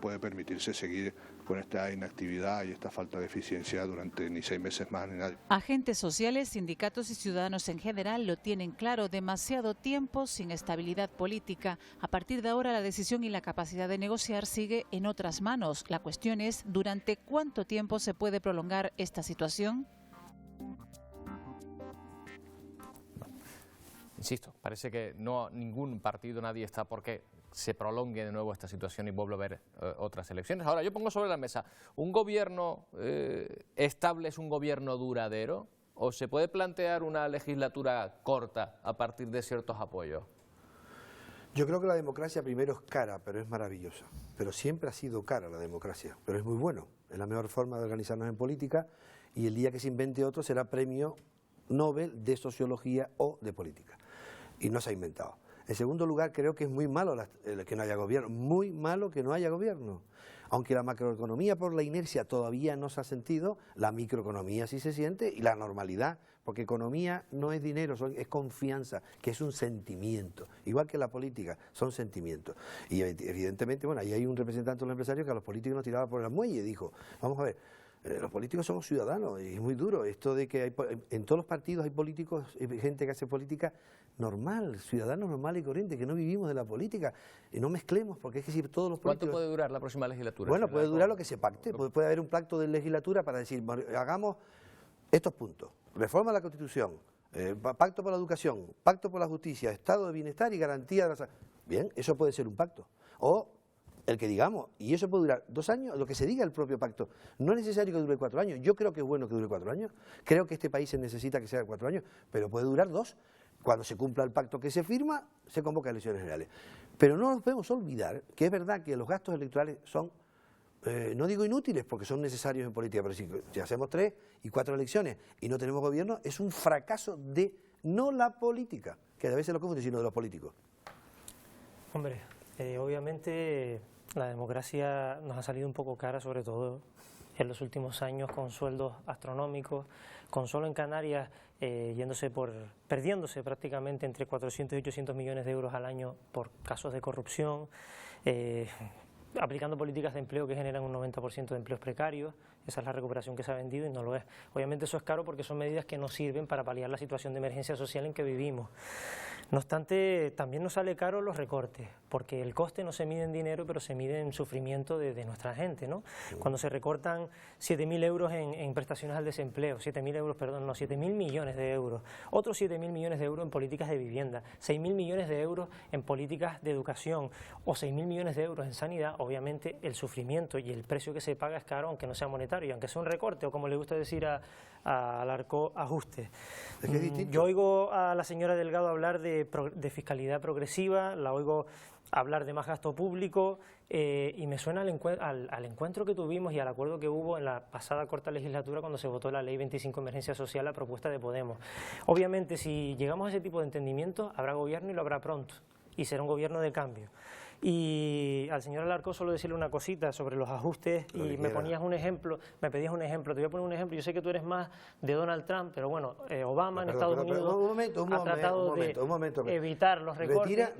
V: puede permitirse seguir con esta inactividad y esta falta de eficiencia durante ni 6 meses más ni nada.
P: Agentes sociales, sindicatos y ciudadanos en general lo tienen claro, demasiado tiempo sin estabilidad política. A partir de ahora la decisión y la capacidad de negociar sigue en otras manos. La cuestión es, ¿durante cuánto tiempo se puede prolongar esta situación?
A: Insisto, parece que ningún partido, nadie está porque se prolongue de nuevo esta situación y vuelva a haber otras elecciones. Ahora, yo pongo sobre la mesa, ¿un gobierno estable es un gobierno duradero? ¿O se puede plantear una legislatura corta a partir de ciertos apoyos?
L: Yo creo que la democracia primero es cara, pero es maravillosa. Pero siempre ha sido cara la democracia, pero es muy bueno. Es la mejor forma de organizarnos en política y el día que se invente otro será premio Nobel de Sociología o de Política. Y no se ha inventado. En segundo lugar, creo que es muy malo que no haya gobierno, muy malo que no haya gobierno. Aunque la macroeconomía por la inercia todavía no se ha sentido, la microeconomía sí se siente y la normalidad porque economía no es dinero, es confianza, que es un sentimiento, igual que la política, son sentimientos. Y evidentemente, bueno, ahí hay un representante de los empresarios que a los políticos nos tiraba por el muelle y dijo, vamos a ver, los políticos somos ciudadanos y es muy duro esto de que en todos los partidos hay políticos, hay gente que hace política normal, ciudadanos normales y corrientes, que no vivimos de la política y no mezclemos, porque es que si todos los políticos...
A: ¿Cuánto puede durar la próxima legislatura?
L: Bueno, puede durar lo que se pacte, puede haber un pacto de legislatura para decir, hagamos estos puntos, reforma de la Constitución, pacto por la educación, pacto por la justicia, estado de bienestar y garantía de la... Bien, eso puede ser un pacto. O el que digamos, y eso puede durar 2 años, lo que se diga el propio pacto. No es necesario que dure 4 años, yo creo que es bueno que dure 4 años, creo que este país se necesita que sea 4 años, pero puede durar 2. Cuando se cumpla el pacto que se firma, se convoca elecciones generales. Pero no nos podemos olvidar que es verdad que los gastos electorales son, no digo inútiles, porque son necesarios en política, pero si hacemos 3 y 4 elecciones y no tenemos gobierno, es un fracaso de no la política, que a veces lo confunde, sino de los políticos.
M: Hombre, obviamente la democracia nos ha salido un poco cara, sobre todo en los últimos años, con sueldos astronómicos, con solo en Canarias perdiéndose prácticamente entre 400 y 800 millones de euros al año por casos de corrupción, aplicando políticas de empleo que generan un 90% de empleos precarios. Esa es la recuperación que se ha vendido y no lo es. Obviamente eso es caro porque son medidas que no sirven para paliar la situación de emergencia social en que vivimos. No obstante, también nos sale caro los recortes, porque el coste no se mide en dinero, pero se mide en sufrimiento de nuestra gente, ¿no? Cuando se recortan 7.000 euros en prestaciones al desempleo, 7.000 millones de euros, otros 7.000 millones de euros en políticas de vivienda, 6.000 millones de euros en políticas de educación o 6.000 millones de euros en sanidad, obviamente el sufrimiento y el precio que se paga es caro, aunque no sea monetario, y aunque sea un recorte o, como le gusta decir a Alarcó, ajuste.
L: Es que es distinto.
M: Yo oigo a la señora Delgado hablar de fiscalidad progresiva, la oigo hablar de más gasto público y me suena al encuentro que tuvimos y al acuerdo que hubo en la pasada corta legislatura cuando se votó la Ley 25 Emergencia Social a propuesta de Podemos. Obviamente, si llegamos a ese tipo de entendimiento, habrá gobierno y lo habrá pronto, y será un gobierno de cambio. Y al señor Alarcó solo decirle una cosita sobre los ajustes y me pedías un ejemplo, te voy a poner un ejemplo. Yo sé que tú eres más de Donald Trump, pero bueno, Obama en Estados Unidos ha tratado de evitar los recortes.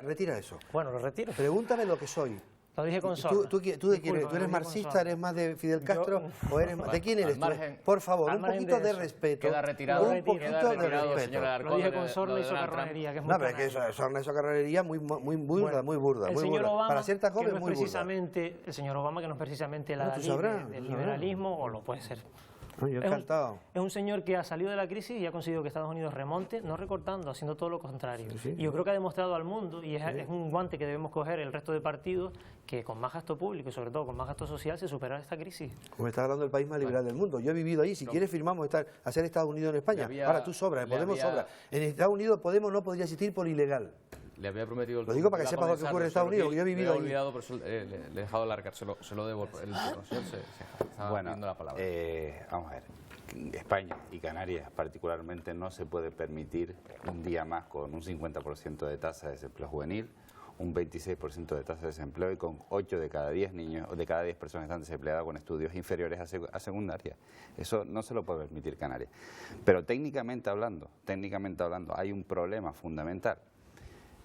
L: Retira eso.
M: Bueno, lo retiro.
L: Pregúntame lo que soy.
M: Lo dije con sorna.
L: ¿Tú de quién eres? ¿Tú eres marxista? ¿Eres más de Fidel Castro? ¿O eres más... ¿De quién eres tú? Por favor, un poquito de respeto.
A: Queda retirado.
L: Un poquito de respeto.
M: Lo dije con sorna y socarronería, que es muy
L: pero es que sorna y socarronería muy burda, muy burda.
M: El señor Obama,
L: para ciertas jóvenes, muy
M: burda. El señor Obama, que no es precisamente la del liberalismo, o lo puede ser. Es un señor que ha salido de la crisis y ha conseguido que Estados Unidos remonte, no recortando, haciendo todo lo contrario. Y yo creo que ha demostrado al mundo, y es un guante que debemos coger el resto de partidos, que con más gasto público y sobre todo con más gasto social se superará esta crisis.
L: Como estás hablando del país más liberal del mundo. Yo he vivido ahí, si quieres firmamos hacer Estados Unidos en España. Ahora tú sobras, Podemos sobra. En Estados Unidos Podemos no podría existir por ilegal.
A: Le había prometido...
L: Lo digo para que sepas lo que ocurre en Estados Unidos, porque yo he vivido
A: allí. Olvidado, pero le he dejado alargar, se lo debo. El señor se estaba pidiendo la palabra.
N: Vamos a ver. España y Canarias particularmente no se puede permitir un día más con un 50% de tasa de desempleo juvenil, un 26% de tasa de desempleo y con 8 de cada 10 niños o de cada 10 personas que están desempleadas con estudios inferiores a secundaria. Eso no se lo puede permitir Canarias. Pero técnicamente hablando, hay un problema fundamental,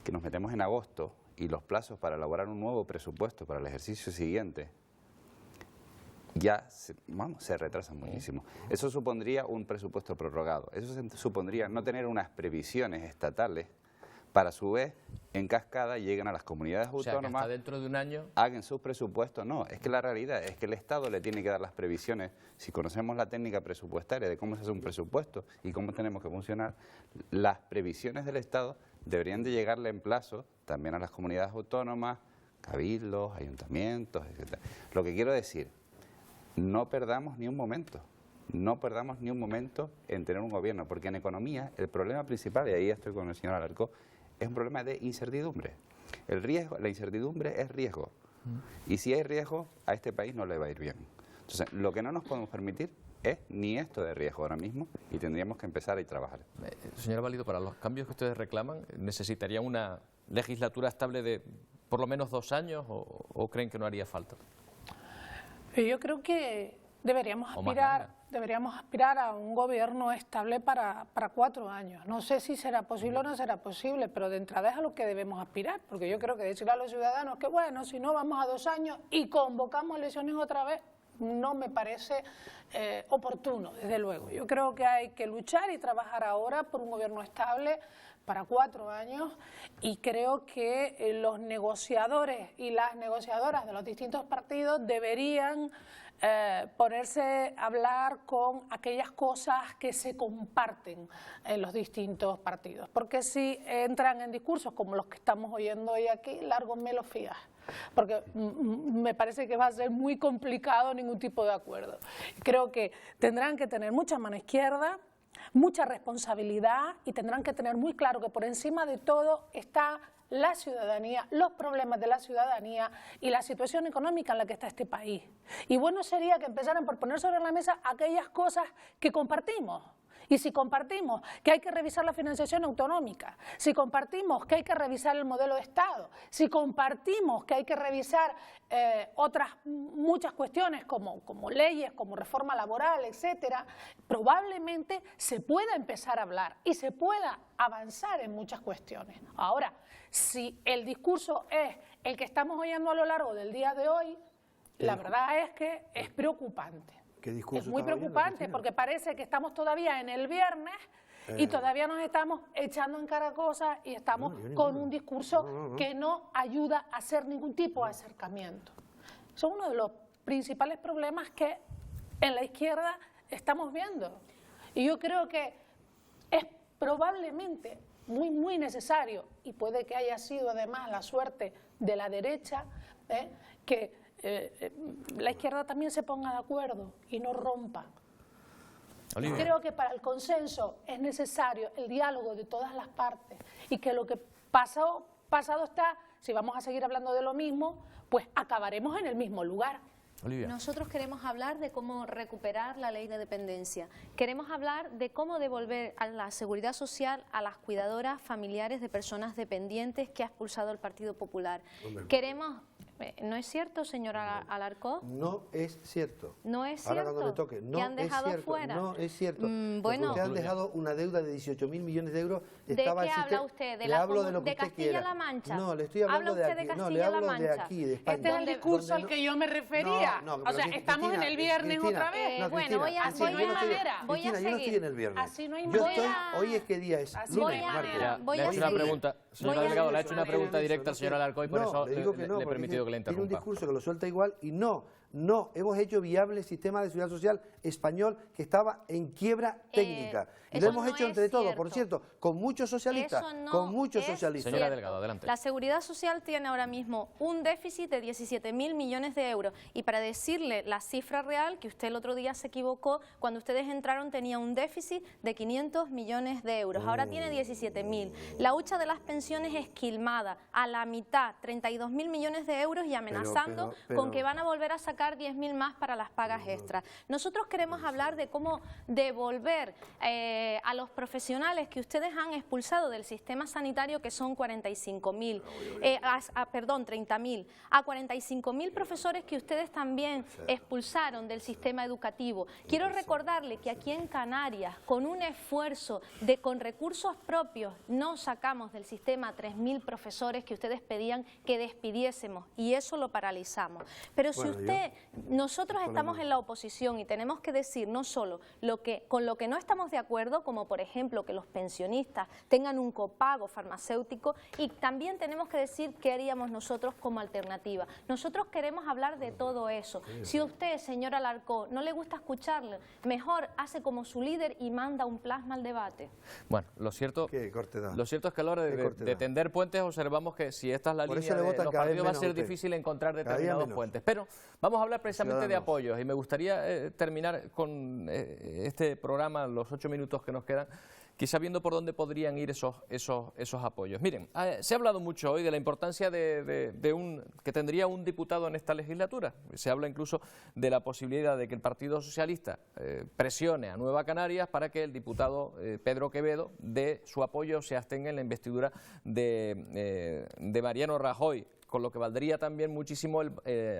N: que nos metemos en agosto y los plazos para elaborar un nuevo presupuesto para el ejercicio siguiente ya se retrasan muchísimo. Eso supondría un presupuesto prorrogado. Eso supondría no tener unas previsiones estatales para a su vez, en cascada, lleguen a las comunidades autónomas.
A: Que hasta dentro de un año
N: hagan sus presupuestos. No, es que la realidad es que el Estado le tiene que dar las previsiones. Si conocemos la técnica presupuestaria de cómo se hace un presupuesto y cómo tenemos que funcionar, las previsiones del Estado deberían de llegarle en plazo también a las comunidades autónomas, cabildos, ayuntamientos, etc. Lo que quiero decir, no perdamos ni un momento en tener un gobierno, porque en economía el problema principal, y ahí estoy con el señor Alarcó, es un problema de incertidumbre. La incertidumbre es riesgo, y si hay riesgo, a este país no le va a ir bien. Entonces, lo que no nos podemos permitir es ni esto de riesgo ahora mismo, y tendríamos que empezar a trabajar.
A: Señora Valido, para los cambios que ustedes reclaman, ¿necesitarían una legislatura estable de por lo menos 2 años o creen que no haría falta?
O: Yo creo que Deberíamos aspirar a un gobierno estable para 4 años. No sé si será posible o no será posible, pero de entrada es a lo que debemos aspirar, porque yo creo que decirle a los ciudadanos que bueno, si no vamos a 2 años y convocamos elecciones otra vez, no me parece oportuno, desde luego. Yo creo que hay que luchar y trabajar ahora por un gobierno estable para 4 años, y creo que los negociadores y las negociadoras de los distintos partidos deberían ponerse a hablar con aquellas cosas que se comparten en los distintos partidos, porque si entran en discursos como los que estamos oyendo hoy aquí, largo me lo fías, porque me parece que va a ser muy complicado ningún tipo de acuerdo. Creo que tendrán que tener mucha mano izquierda, mucha responsabilidad, y tendrán que tener muy claro que por encima de todo está la ciudadanía, los problemas de la ciudadanía y la situación económica en la que está este país. Y bueno sería que empezaran por poner sobre la mesa aquellas cosas que compartimos. Y si compartimos que hay que revisar la financiación autonómica, si compartimos que hay que revisar el modelo de Estado, si compartimos que hay que revisar otras muchas cuestiones como leyes, como reforma laboral, etcétera, probablemente se pueda empezar a hablar y se pueda avanzar en muchas cuestiones. Ahora, si el discurso es el que estamos oyendo a lo largo del día de hoy, la verdad es que es preocupante. Es muy preocupante porque parece que estamos todavía en el viernes y todavía nos estamos echando en cara cosas y estamos con un discurso que no ayuda a hacer ningún tipo de acercamiento. Eso es uno de los principales problemas que en la izquierda estamos viendo. Y yo creo que es probablemente muy necesario, y puede que haya sido además la suerte de la derecha, que la izquierda también se ponga de acuerdo y no rompa.
A: Olivia.
O: Creo que para el consenso es necesario el diálogo de todas las partes, y que lo que pasado está, si vamos a seguir hablando de lo mismo, pues acabaremos en el mismo lugar.
A: Olivia.
K: Nosotros queremos hablar de cómo recuperar la ley de dependencia. Queremos hablar de cómo devolver a la seguridad social a las cuidadoras familiares de personas dependientes que ha expulsado el Partido Popular. Queremos... ¿No es cierto, señora Alarcó?
L: No es cierto.
K: No es cierto.
L: Ahora cuando le toque, no
K: que han dejado
L: es cierto.
K: fuera.
L: No es cierto.
K: Bueno.
L: Ustedes han dejado una deuda de 18.000 millones de euros.
K: ¿De qué habla usted? ¿De Castilla-La Mancha?
L: No, le estoy hablando
K: ¿Habla usted
L: de aquí.
K: de
L: No, le hablo de
K: Castilla-La
L: aquí, de España.
O: Este es el discurso al que yo me refería. O sea, estamos en el viernes otra vez.
K: Bueno, voy a seguir.
L: Yo no estoy en el viernes.
O: Así no hay manera.
L: Hoy es qué día es.
K: Voy a
A: hecho una pregunta, señor Delgado, le ha hecho una pregunta directa al señor Alarcó y por eso le he permitido que le interrumpa.
L: Tiene un discurso que lo suelta igual y no, hemos hecho viable el sistema de seguridad social español que estaba en quiebra técnica. Y lo hemos hecho entre todos, por cierto, con muchos socialistas.
A: Señora Delgado, adelante.
K: La seguridad social tiene ahora mismo un déficit de 17.000 millones de euros. Y para decirle la cifra real, que usted el otro día se equivocó, cuando ustedes entraron tenía un déficit de 500 millones de euros. Ahora tiene 17.000. La hucha de las pensiones esquilmada, a la mitad, 32.000 millones de euros y amenazando con que van a volver a sacar 10.000 más para las pagas extras. Nosotros queremos hablar de cómo devolver a los profesionales que ustedes han expulsado del sistema sanitario, que son 30.000, a 45.000 profesores que ustedes también expulsaron del sistema educativo. Quiero recordarle que aquí en Canarias, con un esfuerzo con recursos propios, no sacamos del sistema a 3.000 profesores que ustedes pedían que despidiésemos, y eso lo paralizamos. Pero si nosotros estamos en la oposición y tenemos que decir no solo con lo que no estamos de acuerdo, como por ejemplo que los pensionistas tengan un copago farmacéutico, y también tenemos que decir qué haríamos nosotros como alternativa. Nosotros queremos hablar de todo eso. Si usted, señora Alarcó, no le gusta escucharle, mejor hace como su líder y manda un plasma al debate.
A: Bueno, lo cierto es que a la hora de tender puentes observamos que si esta es la línea de los partidos va a ser difícil encontrar determinados puentes. Pero vamos a hablar precisamente de apoyos, y me gustaría terminar con este programa, los 8 minutos que nos quedan, quizá viendo por dónde podrían ir esos apoyos. Miren, se ha hablado mucho hoy de la importancia que tendría un diputado en esta legislatura. Se habla incluso de la posibilidad de que el Partido Socialista presione a Nueva Canarias para que el diputado Pedro Quevedo dé su apoyo, se abstenga en la investidura de Mariano Rajoy. con lo que valdría también muchísimo el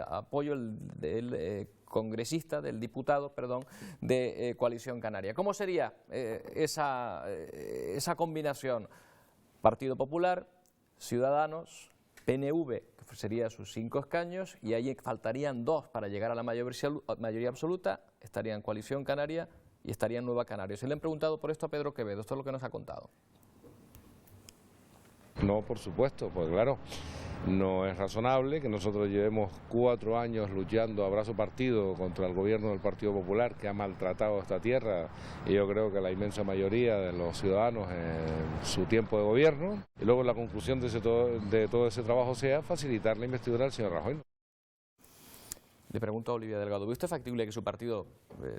A: apoyo del congresista, del diputado, perdón, de Coalición Canaria. ¿Cómo sería esa combinación? Partido Popular, Ciudadanos, PNV, que sería sus 5 escaños, y ahí faltarían 2 para llegar a la mayoría absoluta, estarían Coalición Canaria y estaría Nueva Canarias. Se le han preguntado por esto a Pedro Quevedo, esto es lo que nos ha contado.
C: No, por supuesto, pues claro, no es razonable que nosotros llevemos 4 años luchando a brazo partido contra el gobierno del Partido Popular, que ha maltratado esta tierra, y yo creo que la inmensa mayoría de los ciudadanos en su tiempo de gobierno, y luego la conclusión de todo ese trabajo sea facilitar la investidura del señor Rajoy.
A: Le pregunto a Olivia Delgado, ¿ve usted factible que su partido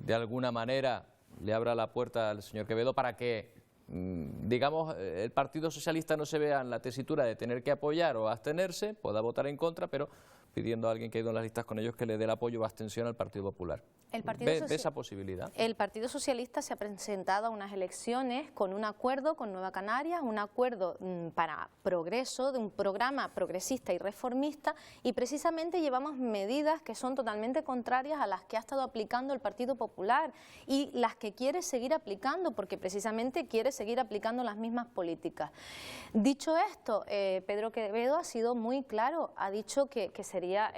A: de alguna manera le abra la puerta al señor Quevedo para que, digamos, el Partido Socialista no se vea en la tesitura de tener que apoyar o abstenerse, pueda votar en contra, pero pidiendo a alguien que ha ido en las listas con ellos que le dé el apoyo o abstención al Partido Popular? ¿Ve esa posibilidad?
K: El Partido Socialista se ha presentado a unas elecciones con un acuerdo con Nueva Canarias, un acuerdo para progreso, de un programa progresista y reformista, y precisamente llevamos medidas que son totalmente contrarias a las que ha estado aplicando el Partido Popular y las que quiere seguir aplicando, porque precisamente quiere seguir aplicando las mismas políticas. Dicho esto, Pedro Quevedo ha sido muy claro, ha dicho que sería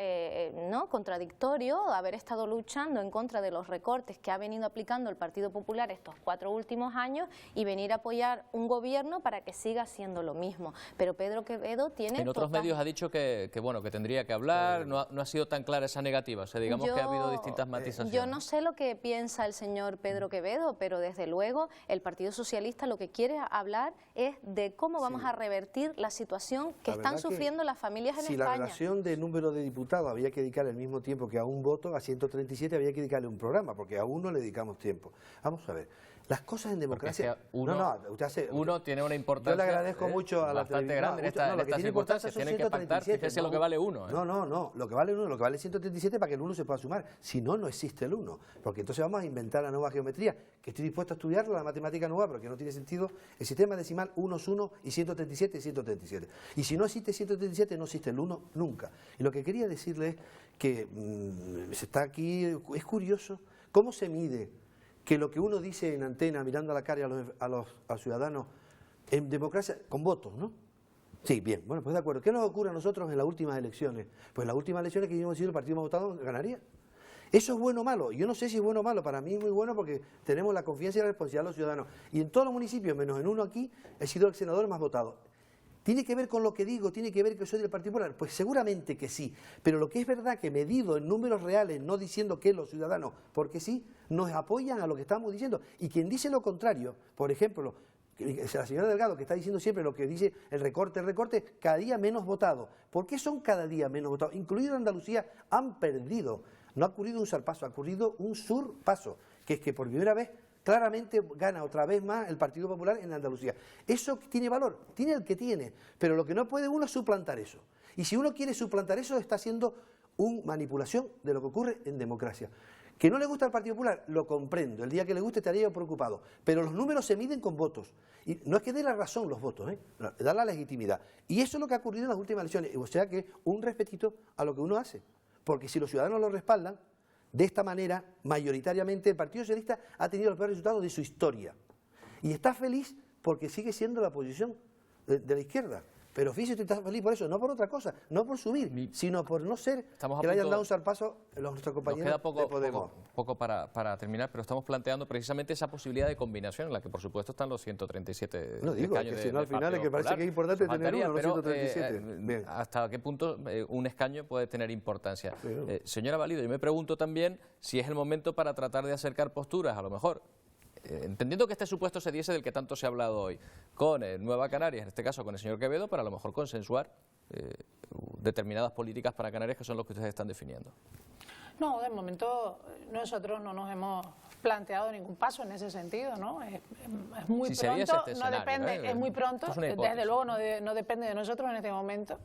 K: no contradictorio haber estado luchando en contra de los recortes que ha venido aplicando el Partido Popular estos 4 últimos años y venir a apoyar un gobierno para que siga haciendo lo mismo. Pero Pedro Quevedo tiene...
A: En otros medios ha dicho que tendría que hablar, no ha sido tan clara esa negativa, o sea, digamos que ha habido distintas matizaciones.
K: Yo no sé lo que piensa el señor Pedro Quevedo, pero desde luego el Partido Socialista lo que quiere hablar es de cómo vamos a revertir la situación que están sufriendo las familias en España.
L: Si la relación de número de diputados había que dedicar el mismo tiempo que a un voto, a 137 había que dedicarle un programa, porque a uno le dedicamos tiempo. Vamos a ver, las cosas en democracia...
A: Uno tiene una importancia...
L: Yo le agradezco mucho a la
A: bastante grande en estas circunstancias, tienen que pactar, fíjese lo que vale uno.
L: No, lo que vale uno, lo que vale 137 para que el uno se pueda sumar, si no, no existe el uno, porque entonces vamos a inventar la nueva geometría, que estoy dispuesto a estudiarla, la matemática nueva, pero que no tiene sentido. El sistema decimal 1 es 1 y 137 es 137. Y si no existe 137, no existe el 1 nunca. Y lo que quería decirle es que se está aquí, es curioso cómo se mide que lo que uno dice en antena, mirando a la cara a los ciudadanos, en democracia, con votos, ¿no? Sí, bien, bueno, pues de acuerdo. ¿Qué nos ocurre a nosotros en las últimas elecciones? Pues en las últimas elecciones que hemos sido el partido más votado ganaría. ¿Eso es bueno o malo? Yo no sé si es bueno o malo, para mí es muy bueno porque tenemos la confianza y la responsabilidad de los ciudadanos. Y en todos los municipios, menos en uno aquí, he sido el senador más votado. ¿Tiene que ver con lo que digo? ¿Tiene que ver que soy del Partido Popular? Pues seguramente que sí, pero lo que es verdad que medido en números reales, no diciendo que los ciudadanos, porque sí, nos apoyan a lo que estamos diciendo. Y quien dice lo contrario, por ejemplo, la señora Delgado, que está diciendo siempre lo que dice el recorte, cada día menos votados. ¿Por qué son cada día menos votados? Incluido Andalucía, han perdido. No ha ocurrido un surpaso, ha ocurrido un surpaso, que es que por primera vez claramente gana otra vez más el Partido Popular en Andalucía. ¿Eso tiene valor? Tiene el que tiene, pero lo que no puede uno es suplantar eso. Y si uno quiere suplantar eso, está haciendo una manipulación de lo que ocurre en democracia. Que no le gusta al Partido Popular, lo comprendo. El día que le guste estaría yo preocupado. Pero los números se miden con votos. Y no es que dé la razón los votos, da la legitimidad. Y eso es lo que ha ocurrido en las últimas elecciones. O sea que un respetito a lo que uno hace. Porque si los ciudadanos lo respaldan, de esta manera, mayoritariamente, el Partido Socialista ha tenido los peores resultados de su historia. Y está feliz porque sigue siendo la posición de la izquierda. Pero fíjese, está feliz por eso, no por otra cosa, no por subir, sino por no ser que le hayan dado un zarpazo a nuestros compañeros de Podemos.
A: Poco para terminar, pero estamos planteando precisamente esa posibilidad de combinación en la que, por supuesto, están los 137
L: no digo,
A: escaños
L: que si no, al final es que parece que es importante tener uno, los 137.
A: ¿Hasta qué punto un escaño puede tener importancia? Señora Valido, yo me pregunto también si es el momento para tratar de acercar posturas, a lo mejor, entendiendo que este supuesto se diese del que tanto se ha hablado hoy, con Nueva Canarias, en este caso con el señor Quevedo, para a lo mejor consensuar determinadas políticas para Canarias que son los que ustedes están definiendo.
O: No, de momento nosotros no nos hemos planteado ningún paso en ese sentido, ¿no? Es muy pronto, no depende, es muy pronto, desde luego no depende de nosotros en este momento.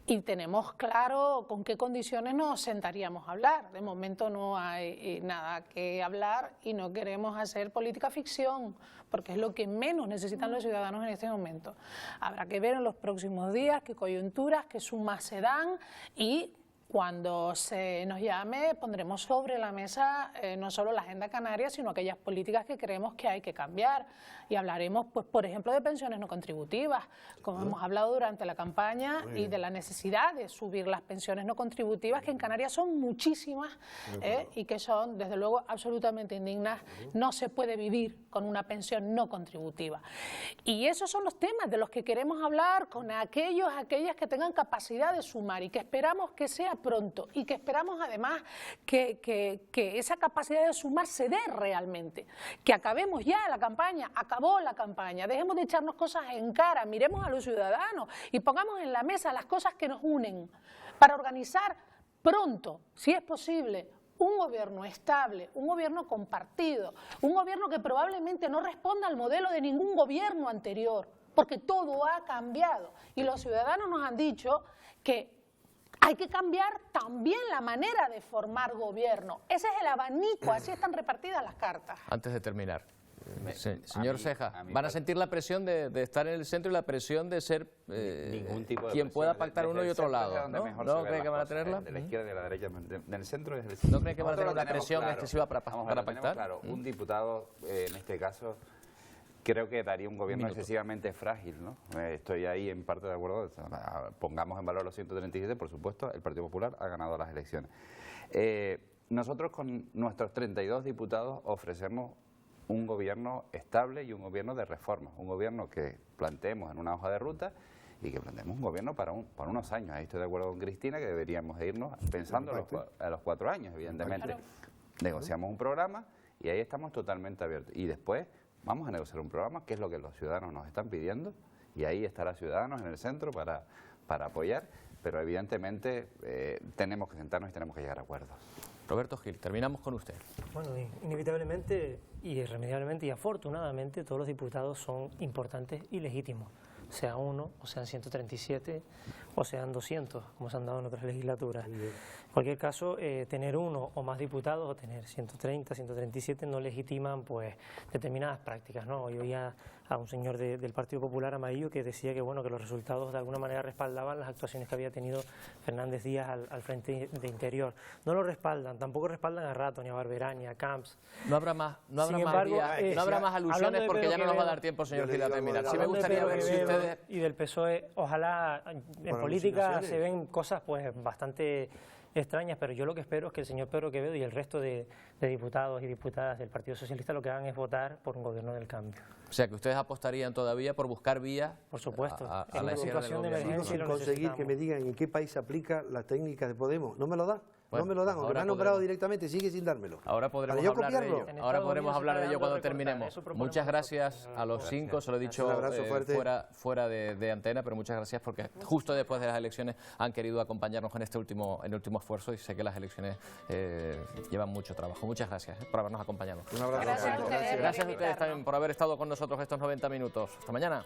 O: y tenemos claro con qué condiciones nos sentaríamos a hablar. De momento no hay nada que hablar y no queremos hacer política ficción, porque es lo que menos necesitan los ciudadanos en este momento. Habrá que ver en los próximos días qué coyunturas, qué sumas se dan, y cuando se nos llame pondremos sobre la mesa no solo la agenda canaria, sino aquellas políticas que creemos que hay que cambiar. Y hablaremos, pues, por ejemplo, de pensiones no contributivas, como hemos hablado durante la campaña, y de la necesidad de subir las pensiones no contributivas, que en Canarias son muchísimas y que son, desde luego, absolutamente indignas. No se puede vivir con una pensión no contributiva. Y esos son los temas de los que queremos hablar con aquellas que tengan capacidad de sumar, y que esperamos que sea pronto, y que esperamos además que esa capacidad de sumar se dé realmente, que acabemos ya la campaña, acabó la campaña, dejemos de echarnos cosas en cara, miremos a los ciudadanos y pongamos en la mesa las cosas que nos unen para organizar pronto, si es posible, un gobierno estable, un gobierno compartido, un gobierno que probablemente no responda al modelo de ningún gobierno anterior, porque todo ha cambiado y los ciudadanos nos han dicho que hay que cambiar también la manera de formar gobierno. Ese es el abanico, así están repartidas las cartas.
A: Antes de terminar, señor Ceja, ¿van a sentir la presión de estar en el centro y la presión de ser quien pueda pactar uno y otro lado? ¿No cree que van a tenerla?
N: De la izquierda y de la derecha, del centro y del centro.
A: ¿No cree que van a tener una presión excesiva para pactar?
N: Claro, un diputado, en este caso, creo que daría un gobierno excesivamente frágil, ¿no? Estoy ahí en parte de acuerdo. Pongamos en valor los 137, por supuesto, el Partido Popular ha ganado las elecciones. Nosotros con nuestros 32 diputados ofrecemos un gobierno estable y un gobierno de reforma, un gobierno que planteemos en una hoja de ruta y que planteemos un gobierno para unos años. Ahí estoy de acuerdo con Cristina, que deberíamos de irnos pensando a los 4 años, evidentemente. Claro. Negociamos un programa y ahí estamos totalmente abiertos. Y después vamos a negociar un programa, que es lo que los ciudadanos nos están pidiendo, y ahí estará Ciudadanos en el centro para apoyar, pero evidentemente tenemos que sentarnos y tenemos que llegar a acuerdos.
A: Roberto Gil, terminamos con usted.
M: Bueno, inevitablemente y irremediablemente y afortunadamente todos los diputados son importantes y legítimos, sea uno, o sean 137, o sean 200, como se han dado en otras legislaturas. En cualquier caso, tener uno o más diputados, o tener 130, 137, no legitiman pues determinadas prácticas, ¿no? Yo oía a un señor del Partido Popular Amarillo que decía que, bueno, que los resultados de alguna manera respaldaban las actuaciones que había tenido Fernández Díaz al frente de Interior. No lo respaldan, tampoco respaldan a Rato, ni a Barberá, ni a Camps.
A: No habrá más alusiones porque ya no nos va a dar tiempo, señor Gil, a terminar. Sí me gustaría ver si ustedes...
M: Y del PSOE, ojalá en política se ven cosas pues bastante extrañas, pero yo lo que espero es que el señor Pedro Quevedo y el resto de diputados y diputadas del Partido Socialista lo que hagan es votar por un gobierno del cambio.
A: O sea, que ustedes apostarían todavía por buscar vías,
M: por supuesto,
A: a la situación de emergencia.
L: Conseguir que me digan en qué país se aplica las técnicas de Podemos. No me lo dan.
A: Bueno,
L: no me lo dan, aunque me han nombrado direcamente, sigue sin dármelo.
A: Ahora podremos hablar de ello. Ahora podremos hablar de ello cuando terminemos. Muchas gracias a los 5, se lo he dicho fuera de antena, pero muchas gracias porque justo después de las elecciones han querido acompañarnos en este último esfuerzo, y sé que las elecciones llevan mucho trabajo. Muchas gracias por habernos acompañado.
L: Un abrazo.
A: Gracias a ustedes también por haber estado con nosotros estos 90 minutos. Hasta mañana.